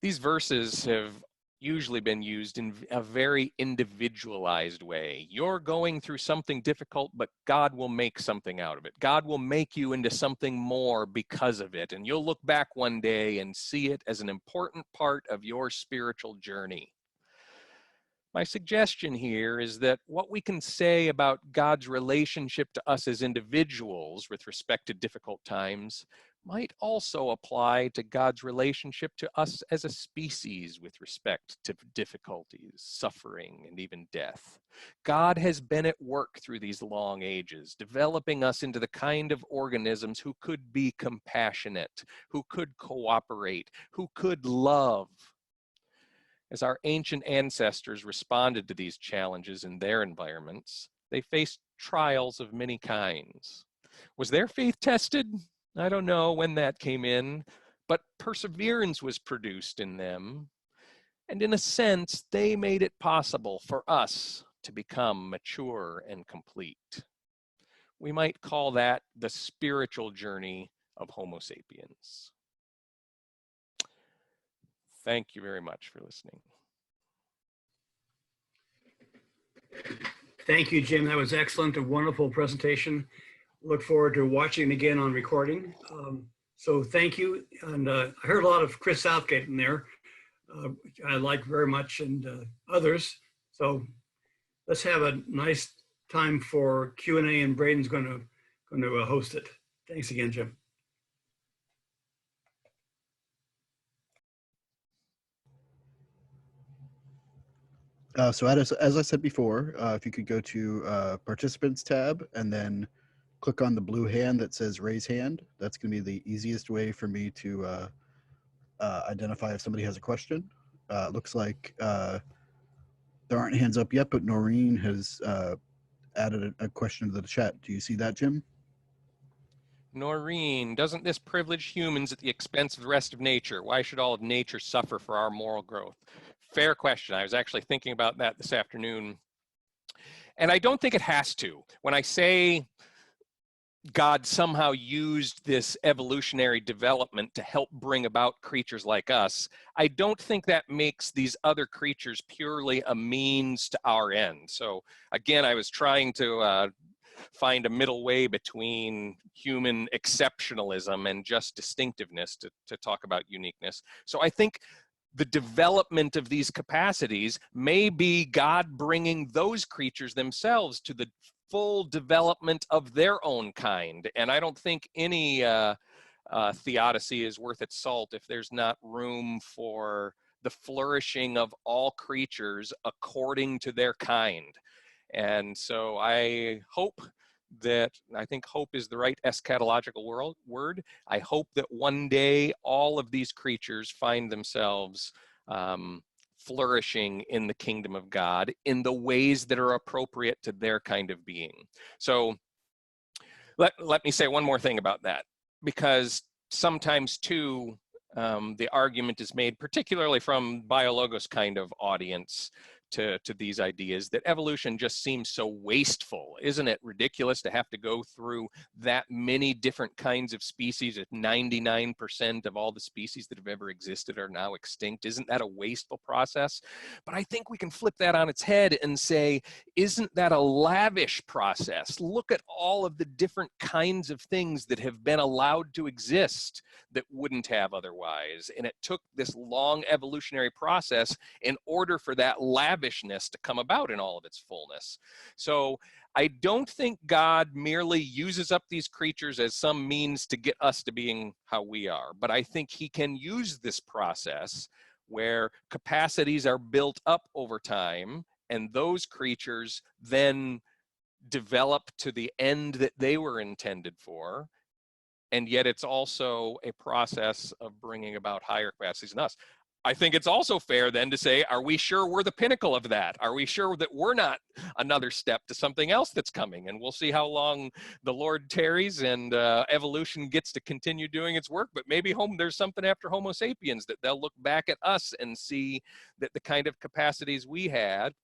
These verses have usually been used in a very individualized way. You're going through something difficult, but God will make something out of it. God will make you into something more because of it. And you'll look back one day and see it as an important part of your spiritual journey. My suggestion here is that what we can say about God's relationship to us as individuals with respect to difficult times might also apply to God's relationship to us as a species with respect to difficulties, suffering, and even death. God has been at work through these long ages, developing us into the kind of organisms who could be compassionate, who could cooperate, who could love. As our ancient ancestors responded to these challenges in their environments, they faced trials of many kinds. Was their faith tested? I don't know when that came in, but perseverance was produced in them. And in a sense, they made it possible for us to become mature and complete. We might call that the spiritual journey of Homo sapiens. Thank you very much for listening. Thank you, Jim. That was excellent. A wonderful presentation. Look forward to watching it again on recording. So thank you. And I heard a lot of Chris Southgate in there, which I like very much, and others. So let's have a nice time for Q&A, and Braden's going to host it. Thanks again, Jim. So as I said before, if you could go to participants tab and then click on the blue hand that says raise hand, that's going to be the easiest way for me to identify if somebody has a question. Looks like there aren't hands up yet, but Noreen has added a question to the chat. Do you see that, Jim? Noreen, doesn't this privilege humans at the expense of the rest of nature? Why should all of nature suffer for our moral growth? Fair question. I was actually thinking about that this afternoon. And I don't think it has to. When I say God somehow used this evolutionary development to help bring about creatures like us, I don't think that makes these other creatures purely a means to our end. So again, I was trying to find a middle way between human exceptionalism and just distinctiveness to talk about uniqueness. So I think the development of these capacities may be God bringing those creatures themselves to the full development of their own kind. And I don't think any theodicy is worth its salt if there's not room for the flourishing of all creatures according to their kind. And so I think hope is the right eschatological word. I hope that one day all of these creatures find themselves flourishing in the kingdom of God in the ways that are appropriate to their kind of being. So let me say one more thing about that, because sometimes too, the argument is made, particularly from BioLogos kind of audience, to these ideas that evolution just seems so wasteful. Isn't it ridiculous to have to go through that many different kinds of species if 99% of all the species that have ever existed are now extinct? Isn't that a wasteful process? But I think we can flip that on its head and say, isn't that a lavish process? Look at all of the different kinds of things that have been allowed to exist that wouldn't have otherwise. And it took this long evolutionary process in order for that lavish slavishness to come about in all of its fullness. So I don't think God merely uses up these creatures as some means to get us to being how we are, but I think he can use this process where capacities are built up over time, and those creatures then develop to the end that they were intended for. And yet it's also a process of bringing about higher capacities in us. I think it's also fair then to say, are we sure we're the pinnacle of that? Are we sure that we're not another step to something else that's coming? And we'll see how long the Lord tarries and evolution gets to continue doing its work. But maybe there's something after Homo sapiens that they'll look back at us and see that the kind of capacities we had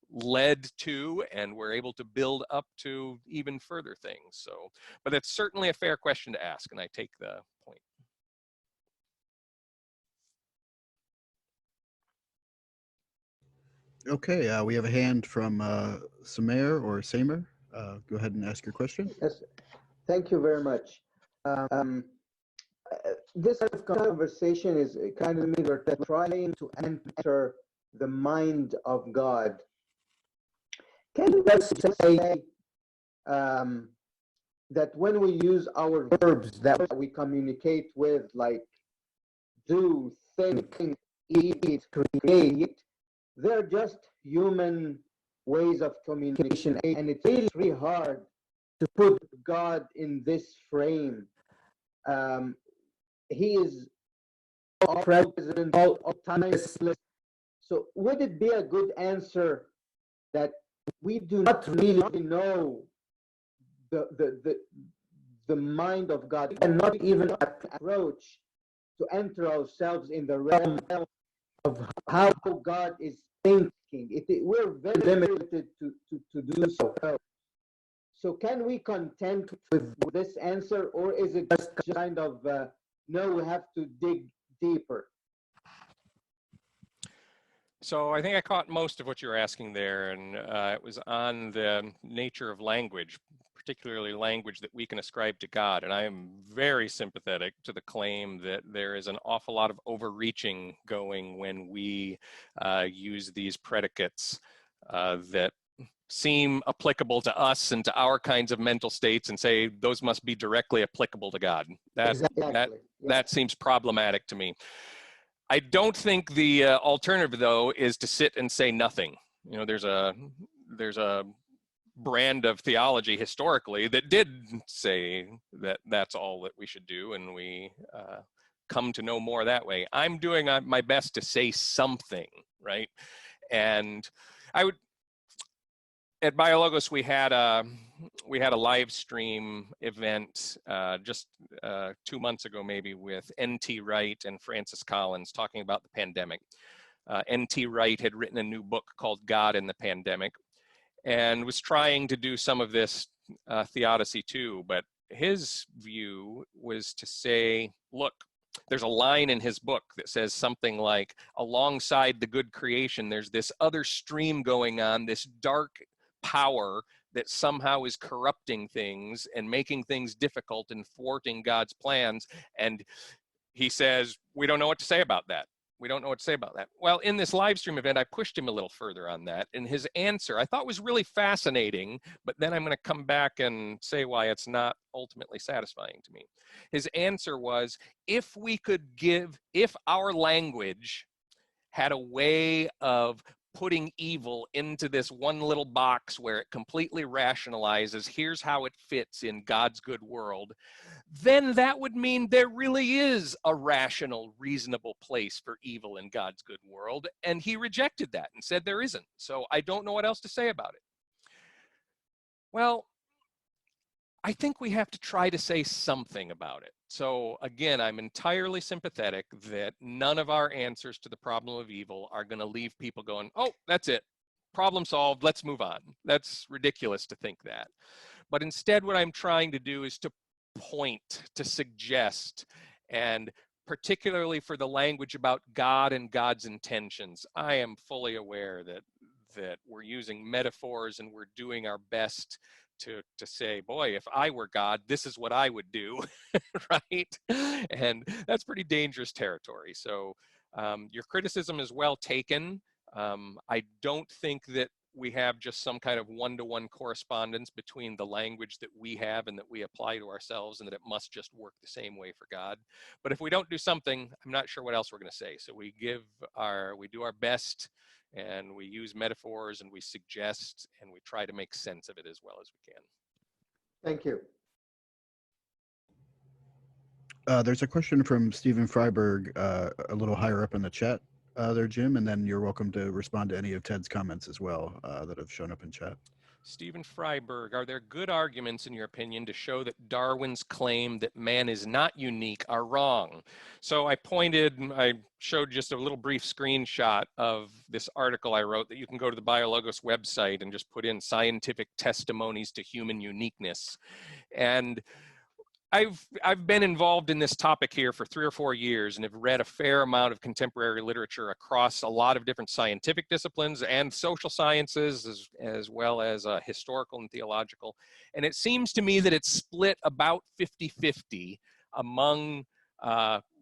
led to and we're able to build up to even further things. So, but it's certainly a fair question to ask, and I take the point. Okay, we have a hand from Samer or Samer. Go ahead and ask your question. Yes, thank you very much. This conversation is kind of me. We're trying to enter the mind of God. Can you guys say that when we use our verbs that we communicate with, like do, think, eat, create, they're just human ways of communication, and it's really hard to put God in this frame. He is all present, all timeless. So would it be a good answer that we do not really know the mind of God, and not even approach to enter ourselves in the realm of how God is thinking? We're very limited to do so. So can we content with this answer, or is it just kind of, no, we have to dig deeper? So I think I caught most of what you were asking there, and it was on the nature of language, particularly language that we can ascribe to God. And I am very sympathetic to the claim that there is an awful lot of overreaching going when we use these predicates that seem applicable to us and to our kinds of mental states, and say those must be directly applicable to God. That seems problematic to me. I don't think the alternative, though, is to sit and say nothing. You know, there's a brand of theology historically that did say that that's all that we should do, and we come to know more that way. I'm doing my best to say something, right? And I would, at BioLogos, we had a live stream event just 2 months ago, maybe, with N.T. Wright and Francis Collins talking about the pandemic. N.T. Wright had written a new book called God in the Pandemic, and was trying to do some of this theodicy too, but his view was to say, look, there's a line in his book that says something like, alongside the good creation, there's this other stream going on, this dark power that somehow is corrupting things and making things difficult and thwarting God's plans. And he says, we don't know what to say about that. We don't know what to say about that. Well, in this live stream event, I pushed him a little further on that. And his answer I thought was really fascinating, but then I'm going to come back and say why it's not ultimately satisfying to me. His answer was, if our language had a way of putting evil into this one little box where it completely rationalizes, here's how it fits in God's good world, then that would mean there really is a rational, reasonable place for evil in God's good world. And he rejected that and said there isn't. So I don't know what else to say about it. Well, I think we have to try to say something about it. So again, I'm entirely sympathetic that none of our answers to the problem of evil are going to leave people going, oh, that's it. Problem solved. Let's move on. That's ridiculous to think that. But instead, what I'm trying to do is to point, to suggest, and particularly for the language about God and God's intentions, I am fully aware that we're using metaphors and we're doing our best to say, boy, if I were God, this is what I would do, right? And that's pretty dangerous territory. So your criticism is well taken. I don't think that we have just some kind of one-to-one correspondence between the language that we have and that we apply to ourselves, and that it must just work the same way for God. But if we don't do something, I'm not sure what else we're going to say. So we do our best, and we use metaphors, and we suggest, and we try to make sense of it as well as we can. Thank you. There's a question from Stephen Freiberg a little higher up in the chat there, Jim, and then you're welcome to respond to any of Ted's comments as well that have shown up in chat. Stephen Freiberg, are there good arguments, in your opinion, to show that Darwin's claim that man is not unique are wrong? So I showed just a little brief screenshot of this article I wrote that you can go to the BioLogos website and just put in scientific testimonies to human uniqueness. And I've been involved in this topic here for 3 or 4 years and have read a fair amount of contemporary literature across a lot of different scientific disciplines and social sciences, as well as historical and theological. And it seems to me that it's split about 50-50 among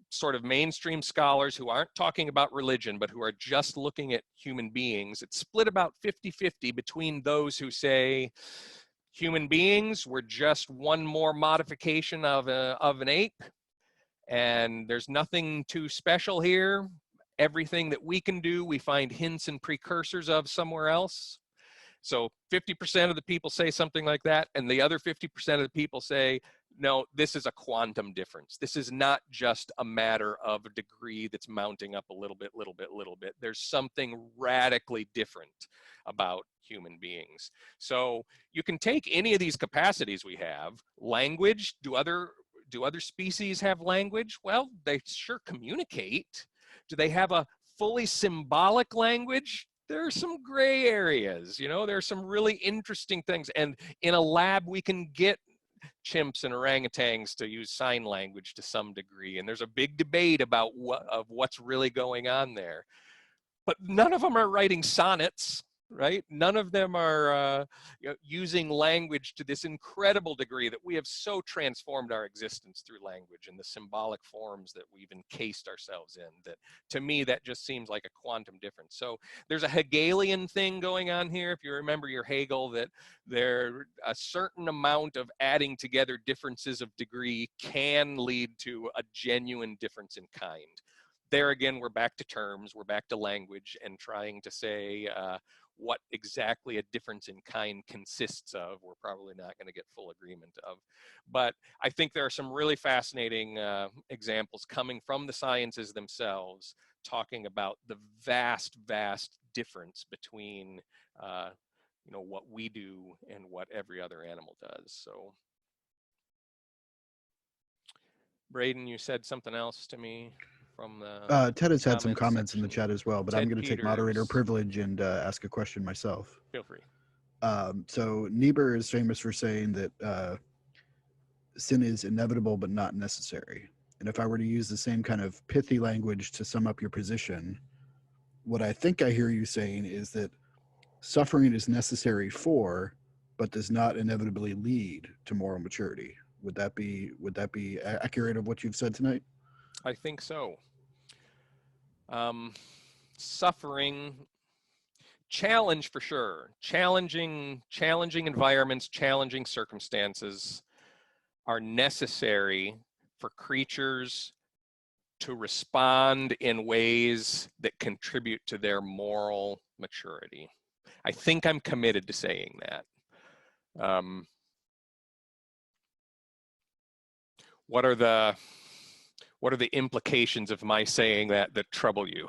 sort of mainstream scholars who aren't talking about religion, but who are just looking at human beings. It's split about 50-50 between those who say, human beings were just one more modification of an ape, and there's nothing too special here. Everything that we can do, we find hints and precursors of somewhere else. So 50% of the people say something like that, and the other 50% of the people say, no, this is a quantum difference. This is not just a matter of a degree that's mounting up a little bit. There's something radically different about human beings. So you can take any of these capacities we have. Language, do other species have language? Well, they sure communicate. Do they have a fully symbolic language? There are some gray areas, there are some really interesting things. And in a lab, we can get chimps and orangutans to use sign language to some degree. And there's a big debate about what's really going on there. But none of them are writing sonnets, right? None of them are using language to this incredible degree that we have so transformed our existence through language and the symbolic forms that we've encased ourselves in, that to me, that just seems like a quantum difference. So there's a Hegelian thing going on here. If you remember your Hegel, that there a certain amount of adding together differences of degree can lead to a genuine difference in kind. There again, we're back to terms, we're back to language and trying to say what exactly a difference in kind consists of. We're probably not going to get full agreement of. But I think there are some really fascinating examples coming from the sciences themselves, talking about the vast, vast difference between what we do and what every other animal does. So, Braden, you said something else to me from the Ted has had some comments section in the chat as well, but Ted I'm going to take moderator Peters. privilege and ask a question myself. Feel free. So Niebuhr is famous for saying that sin is inevitable but not necessary. And if I were to use the same kind of pithy language to sum up your position, what I think I hear you saying is that suffering is necessary for, but does not inevitably lead to moral maturity. Would that be accurate of what you've said tonight? I think so. Suffering, challenge for sure. Challenging environments, challenging circumstances are necessary for creatures to respond in ways that contribute to their moral maturity. I think I'm committed to saying that. What are the implications of my saying that trouble you?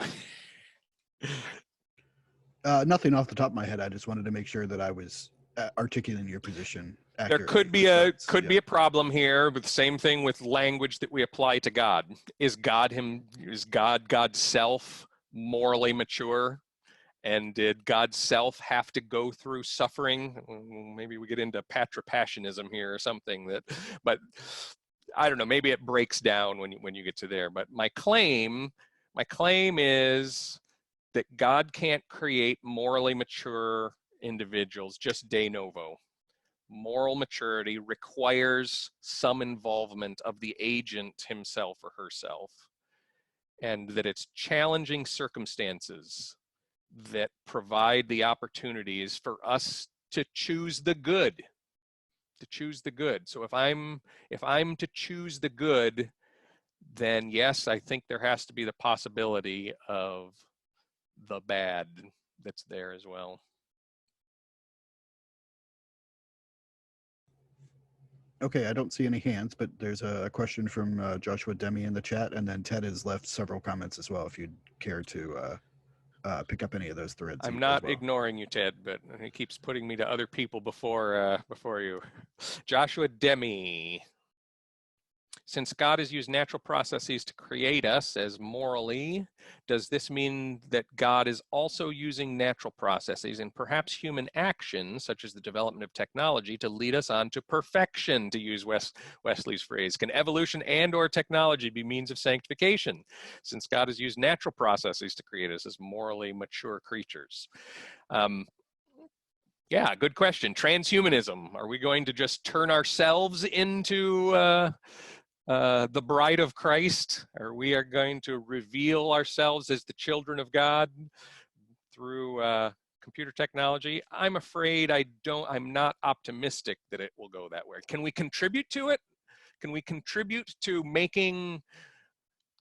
Nothing off the top of my head. I just wanted to make sure that I was articulating your position accurately. There could be a problem here, but the same thing with language that we apply to God. Is God's self morally mature? And did God's self have to go through suffering? Maybe we get into patripassionism here or something, but I don't know, maybe it breaks down when you get to there. But my claim is that God can't create morally mature individuals just de novo. Moral maturity requires some involvement of the agent himself or herself, and that it's challenging circumstances that provide the opportunities for us to choose the good, So if I'm to choose the good, then yes, I think there has to be the possibility of the bad that's there as well. Okay, I don't see any hands, but there's a question from Joshua Demi in the chat, and then Ted has left several comments as well, if you'd care to pick up any of those threads. I'm as not well. ignoring you, Ted, but he keeps putting me to other people before you. Joshua Demi. Since God has used natural processes to create us as morally, does this mean that God is also using natural processes and perhaps human actions, such as the development of technology, to lead us on to perfection, to use Wesley's phrase? Can evolution and/or technology be means of sanctification, since God has used natural processes to create us as morally mature creatures? Yeah, good question. Transhumanism. Are we going to just turn ourselves into the bride of Christ, or we are going to reveal ourselves as the children of God through computer technology? I'm afraid I'm not optimistic that it will go that way. Can we contribute to it? Can we contribute to making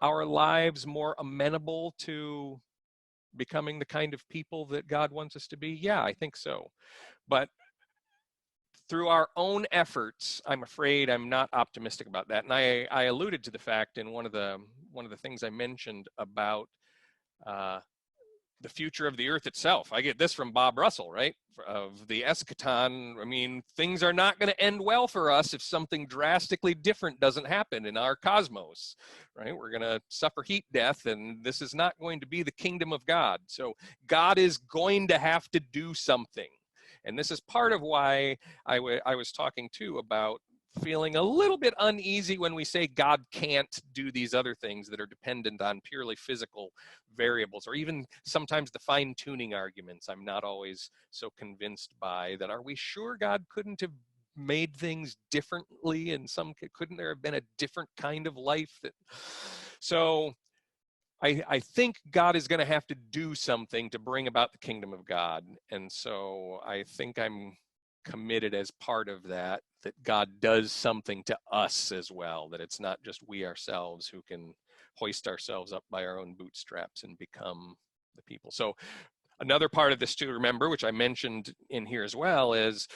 our lives more amenable to becoming the kind of people that God wants us to be? Yeah, I think so. But through our own efforts, I'm afraid I'm not optimistic about that. And I alluded to the fact in one of the things I mentioned about the future of the earth itself. I get this from Bob Russell, right? Of the eschaton. I mean, things are not going to end well for us if something drastically different doesn't happen in our cosmos, right? We're going to suffer heat death, and this is not going to be the kingdom of God. So God is going to have to do something. And this is part of why I was talking too about feeling a little bit uneasy when we say God can't do these other things that are dependent on purely physical variables, or even sometimes the fine-tuning arguments I'm not always so convinced by. That are we sure God couldn't have made things differently, and couldn't there have been a different kind of life? So I think God is going to have to do something to bring about the kingdom of God. And so I think I'm committed as part of that God does something to us as well, that it's not just we ourselves who can hoist ourselves up by our own bootstraps and become the people. So another part of this to remember, which I mentioned in here as well, is,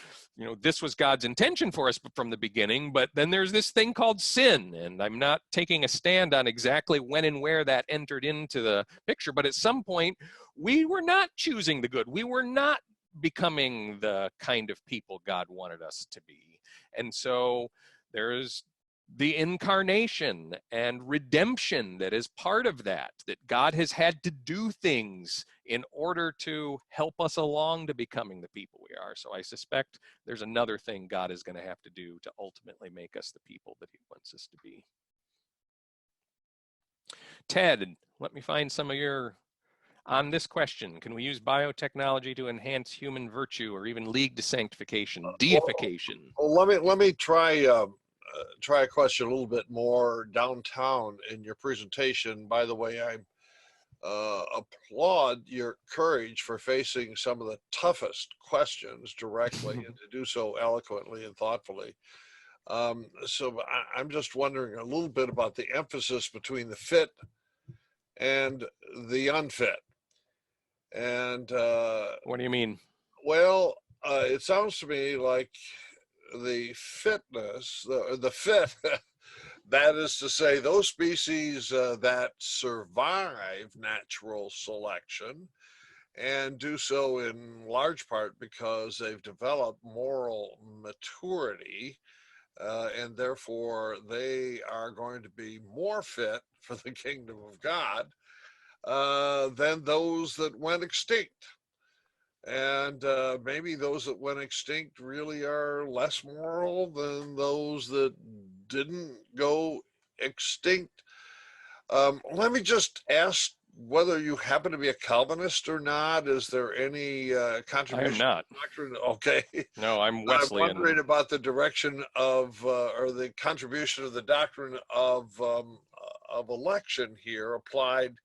this was God's intention for us from the beginning, but then there's this thing called sin. And I'm not taking a stand on exactly when and where that entered into the picture, but at some point, we were not choosing the good. We were not becoming the kind of people God wanted us to be. And so there's the incarnation and redemption that is part of that God has had to do things in order to help us along to becoming the people we are. So I suspect there's another thing God is going to have to do to ultimately make us the people that he wants us to be. Ted, let me find some of your on this question. Can we use biotechnology to enhance human virtue or even lead to sanctification, deification? Well, let me try a question a little bit more downtown in your presentation. By the way, I applaud your courage for facing some of the toughest questions directly and to do so eloquently and thoughtfully. So I'm just wondering a little bit about the emphasis between the fit and the unfit. And what do you mean? Well, it sounds to me like the fitness, the fit, that is to say, those species that survive natural selection and do so in large part because they've developed moral maturity, and therefore they are going to be more fit for the kingdom of God than those that went extinct. And maybe those that went extinct really are less moral than those that didn't go extinct. Let me just ask whether you happen to be a Calvinist or not. Is there any contribution? I am not. Doctrine? Okay. No, I'm Wesleyan. I'm wondering about the direction of or the contribution of the doctrine of election here applied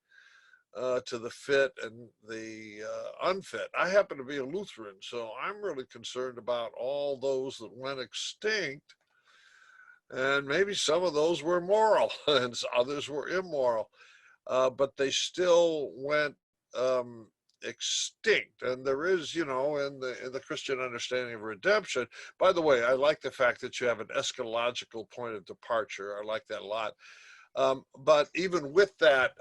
to the fit and the unfit. I happen to be a Lutheran, so I'm really concerned about all those that went extinct. And maybe some of those were moral and others were immoral, but they still went extinct. And there is, in the Christian understanding of redemption. By the way, I like the fact that you have an eschatological point of departure. I like that a lot. But even with that,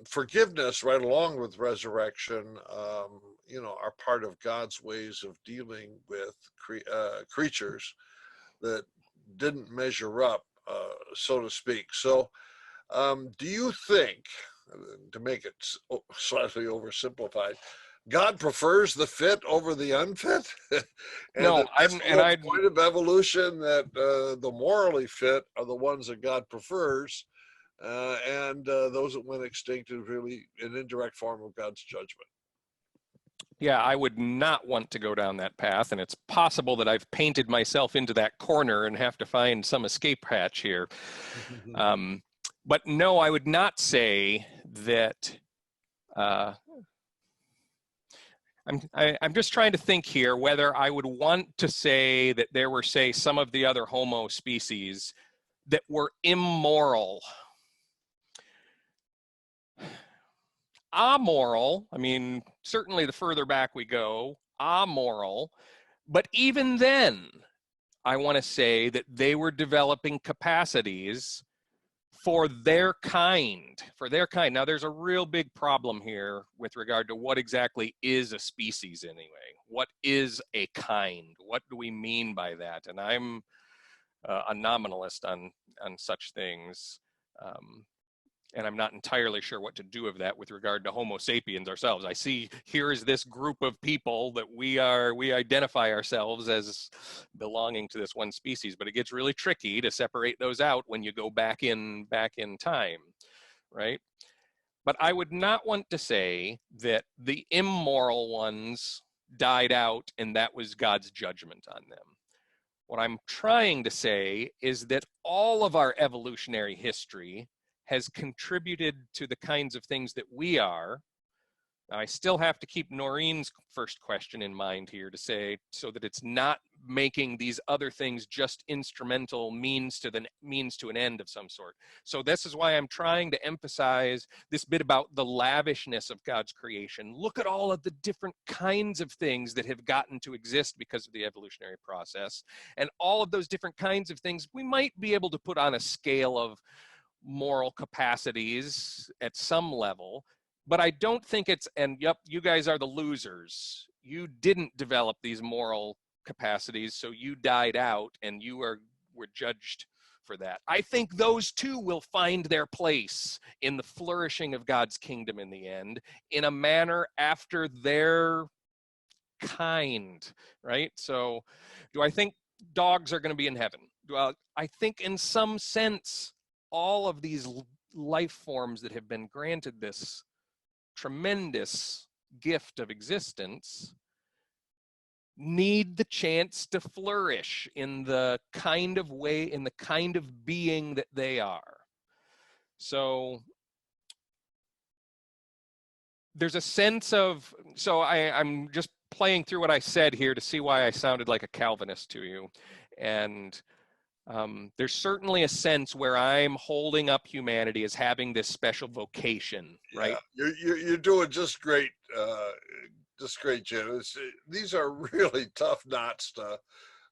forgiveness right along with resurrection, are part of God's ways of dealing with creatures that didn't measure up, so to speak. So do you think, to make it slightly oversimplified, God prefers the fit over the unfit? And No, that's I'm, the and whole I, point of evolution, that the morally fit are the ones that God prefers, and those that went extinct is really an indirect form of God's judgment. yeah, I would not want to go down that path, and it's possible that I've painted myself into that corner and have to find some escape hatch here. But no, I would not say that. I'm just trying to think here whether I would want to say that there were, say, some of the other Homo species that were immoral. Amoral, I mean, certainly the further back we go, amoral, but even then, I want to say that they were developing capacities for their kind, Now, there's a real big problem here with regard to what exactly is a species anyway. What is a kind? What do we mean by that? And I'm a nominalist on such things. And I'm not entirely sure what to do of that with regard to Homo sapiens ourselves. I see here is this group of people that we identify ourselves as belonging to this one species, but it gets really tricky to separate those out when you go back in time, right? But I would not want to say that the immoral ones died out and that was God's judgment on them. What I'm trying to say is that all of our evolutionary history has contributed to the kinds of things that we are. I still have to keep Noreen's first question in mind here to say, so that it's not making these other things just instrumental means to an end of some sort. So this is why I'm trying to emphasize this bit about the lavishness of God's creation. Look at all of the different kinds of things that have gotten to exist because of the evolutionary process. And all of those different kinds of things we might be able to put on a scale of moral capacities at some level, but I don't think it's, and yep, you guys are the losers. You didn't develop these moral capacities, so you died out and were judged for that. I think those two will find their place in the flourishing of God's kingdom in the end, in a manner after their kind, right? So do I think dogs are going to be in heaven? Well, I think in some sense, all of these life forms that have been granted this tremendous gift of existence need the chance to flourish in the kind of way, in the kind of being that they are. So there's a sense of, so I'm just playing through what I said here to see why I sounded like a Calvinist to you. And there's certainly a sense where I'm holding up humanity as having this special vocation, right? Yeah, you're doing just great, Jim. These are really tough knots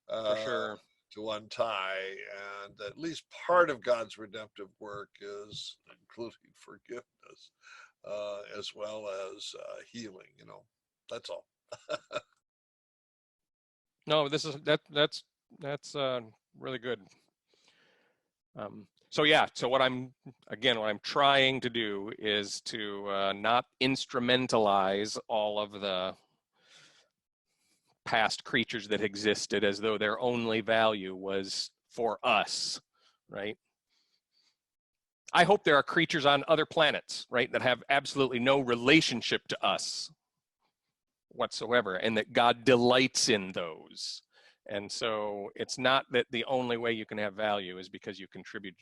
For sure. to untie, and at least part of God's redemptive work is including forgiveness, as well as healing. That's all. No, this is that's really good. So yeah, so what I'm trying to do is to not instrumentalize all of the past creatures that existed as though their only value was for us, right? I hope there are creatures on other planets, right, that have absolutely no relationship to us whatsoever, and that God delights in those. And so it's not that the only way you can have value is because you contribute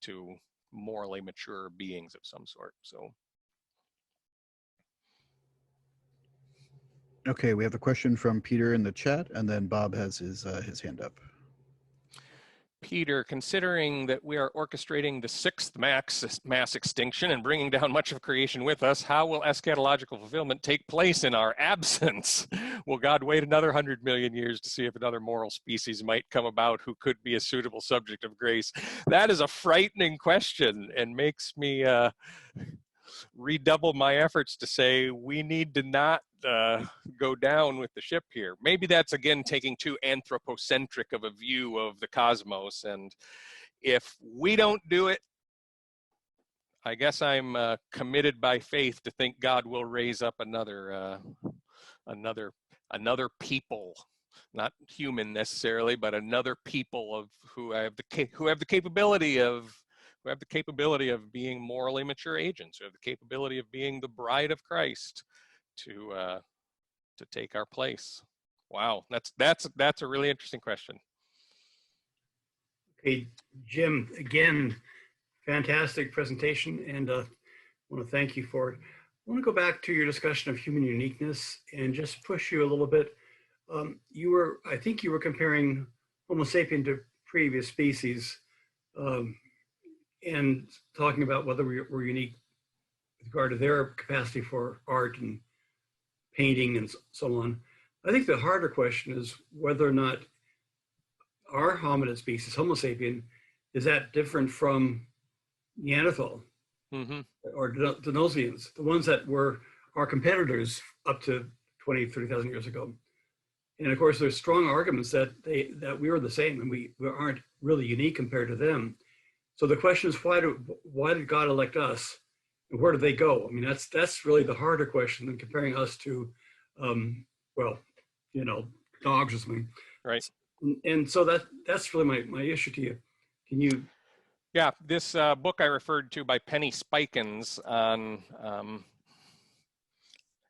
to morally mature beings of some sort. So Okay, we have a question from Peter in the chat, and then Bob has his hand up. Peter, considering that we are orchestrating the sixth mass extinction and bringing down much of creation with us, how will eschatological fulfillment take place in our absence? Will God wait another 100 million years to see if another moral species might come about who could be a suitable subject of grace? That is a frightening question and makes me redouble my efforts to say we need to not go down with the ship here. Maybe that's again taking too anthropocentric of a view of the cosmos, and if we don't do it, I guess I'm committed by faith to think God will raise up another people, not human necessarily, but another people of who have the capability of being morally mature agents, who have the capability of being the bride of Christ to take our place. Wow, that's a really interesting question. Okay, Jim, again, fantastic presentation, and I want to thank you for it. I want to go back to your discussion of human uniqueness and just push you a little bit. I think you were comparing Homo sapien to previous species, and talking about whether we're unique with regard to their capacity for art and painting and so on. I think the harder question is whether or not our hominid species, Homo sapien, is that different from Neanderthal or Denisovans, the ones that were our competitors up to 20, 30,000 years ago. And of course, there's strong arguments that we were the same and we aren't really unique compared to them. So the question is, why did God elect us, and where did they go? I mean, that's really the harder question than comparing us to, dogs or something. Right. And so that's really my issue to you. Can you? Yeah, this book I referred to by Penny Spikins on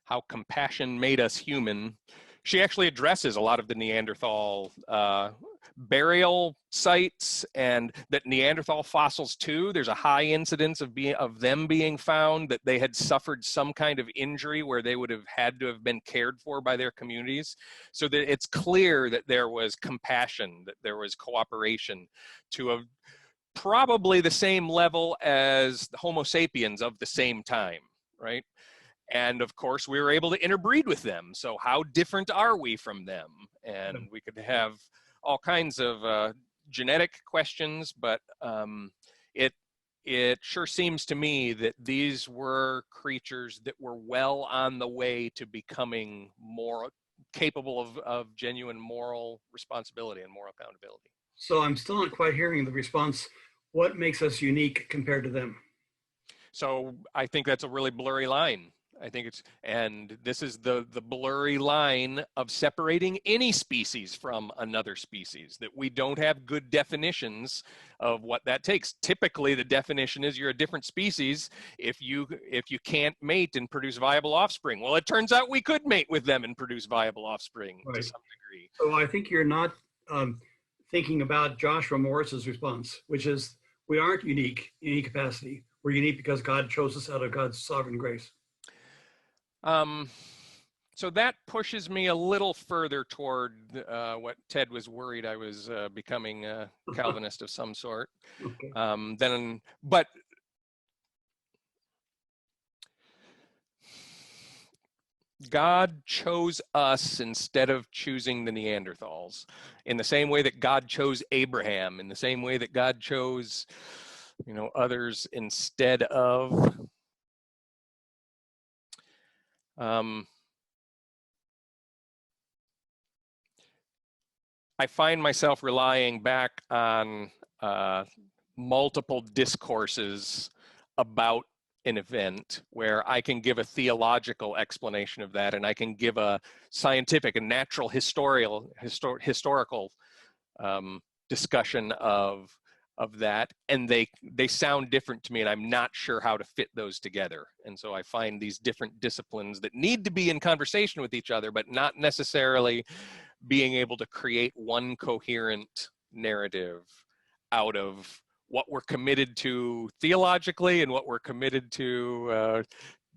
how compassion made us human. She actually addresses a lot of the Neanderthal burial sites, and that Neanderthal fossils too. There's a high incidence of them being found that they had suffered some kind of injury where they would have had to have been cared for by their communities. So that it's clear that there was compassion, that there was cooperation to a probably the same level as the Homo sapiens of the same time, right? And of course, we were able to interbreed with them. So how different are we from them? And we could have all kinds of genetic questions, but it sure seems to me that these were creatures that were well on the way to becoming more capable of genuine moral responsibility and moral accountability. So I'm still not quite hearing the response. What makes us unique compared to them? So I think that's a really blurry line. I think and this is the blurry line of separating any species from another species, that we don't have good definitions of what that takes. Typically, the definition is you're a different species if you can't mate and produce viable offspring. Well, it turns out we could mate with them and produce viable offspring to some degree. So I think you're not thinking about Joshua Morris's response, which is we aren't unique in any capacity. We're unique because God chose us out of God's sovereign grace. So that pushes me a little further toward what Ted was worried I was becoming a Calvinist of some sort. Okay. But God chose us instead of choosing the Neanderthals, in the same way that God chose Abraham, in the same way that God chose, others instead of. I find myself relying back on multiple discourses about an event where I can give a theological explanation of that, and I can give a scientific and natural historical discussion of that, and they sound different to me, and I'm not sure how to fit those together. And so I find these different disciplines that need to be in conversation with each other, but not necessarily being able to create one coherent narrative out of what we're committed to theologically and what we're committed to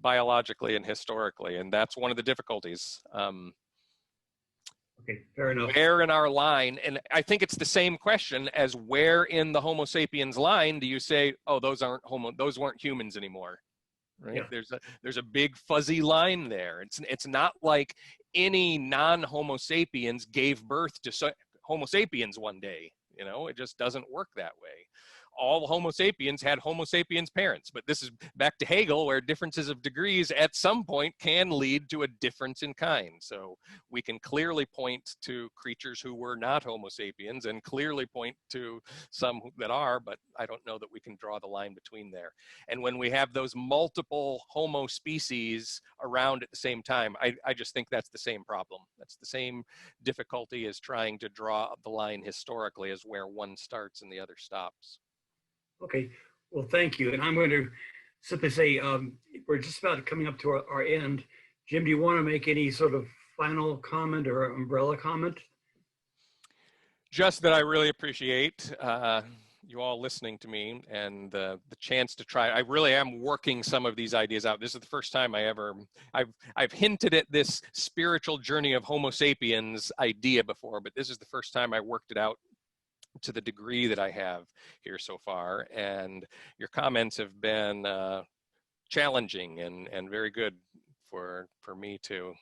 biologically and historically, and that's one of the difficulties. Okay, fair enough. Where in our line, and I think it's the same question as where in the Homo sapiens line do you say, oh, those weren't humans anymore, right? Yeah. There's a big fuzzy line there. It's not like any non-Homo sapiens gave birth to Homo sapiens one day. You know, it just doesn't work that way. All Homo sapiens had Homo sapiens parents, but this is back to Hegel, where differences of degrees at some point can lead to a difference in kind. So we can clearly point to creatures who were not Homo sapiens and clearly point to some that are, but I don't know that we can draw the line between there. And when we have those multiple Homo species around at the same time, I just think that's the same problem. That's the same difficulty as trying to draw the line historically as where one starts and the other stops. Okay, well, thank you. And I'm going to simply say we're just about coming up to our end. Jim, do you want to make any sort of final comment or umbrella comment? Just that I really appreciate you all listening to me and the chance to try. I really am working some of these ideas out. This is the first time I've hinted at this spiritual journey of Homo sapiens idea before, but this is the first time I worked it out to the degree that I have here so far. And your comments have been challenging and very good for me to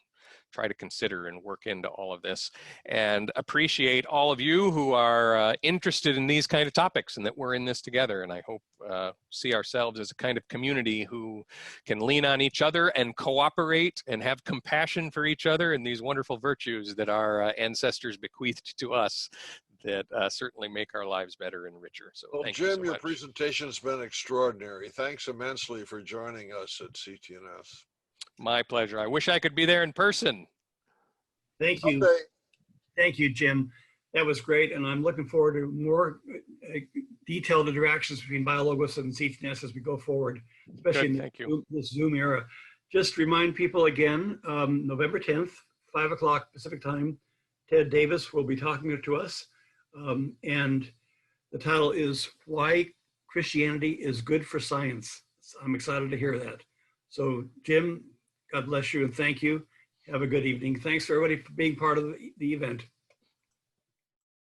try to consider and work into all of this, and appreciate all of you who are interested in these kind of topics and that we're in this together. And I hope see ourselves as a kind of community who can lean on each other and cooperate and have compassion for each other and these wonderful virtues that our ancestors bequeathed to us that certainly make our lives better and richer. So well, thank Jim, you so your much. presentation has been extraordinary. Thanks immensely for joining us at CTNS. My pleasure. I wish I could be there in person. Thank you. Okay. Thank you, Jim. That was great. And I'm looking forward to more detailed interactions between BioLogos and CTNS as we go forward, especially in this Zoom era. Just remind people again, November 10th, 5 o'clock Pacific time, Ted Davis will be talking to us. And the title is Why Christianity is Good for Science. So I'm excited to hear that. So Jim, God bless you and thank you. Have a good evening. Thanks for everybody for being part of the event.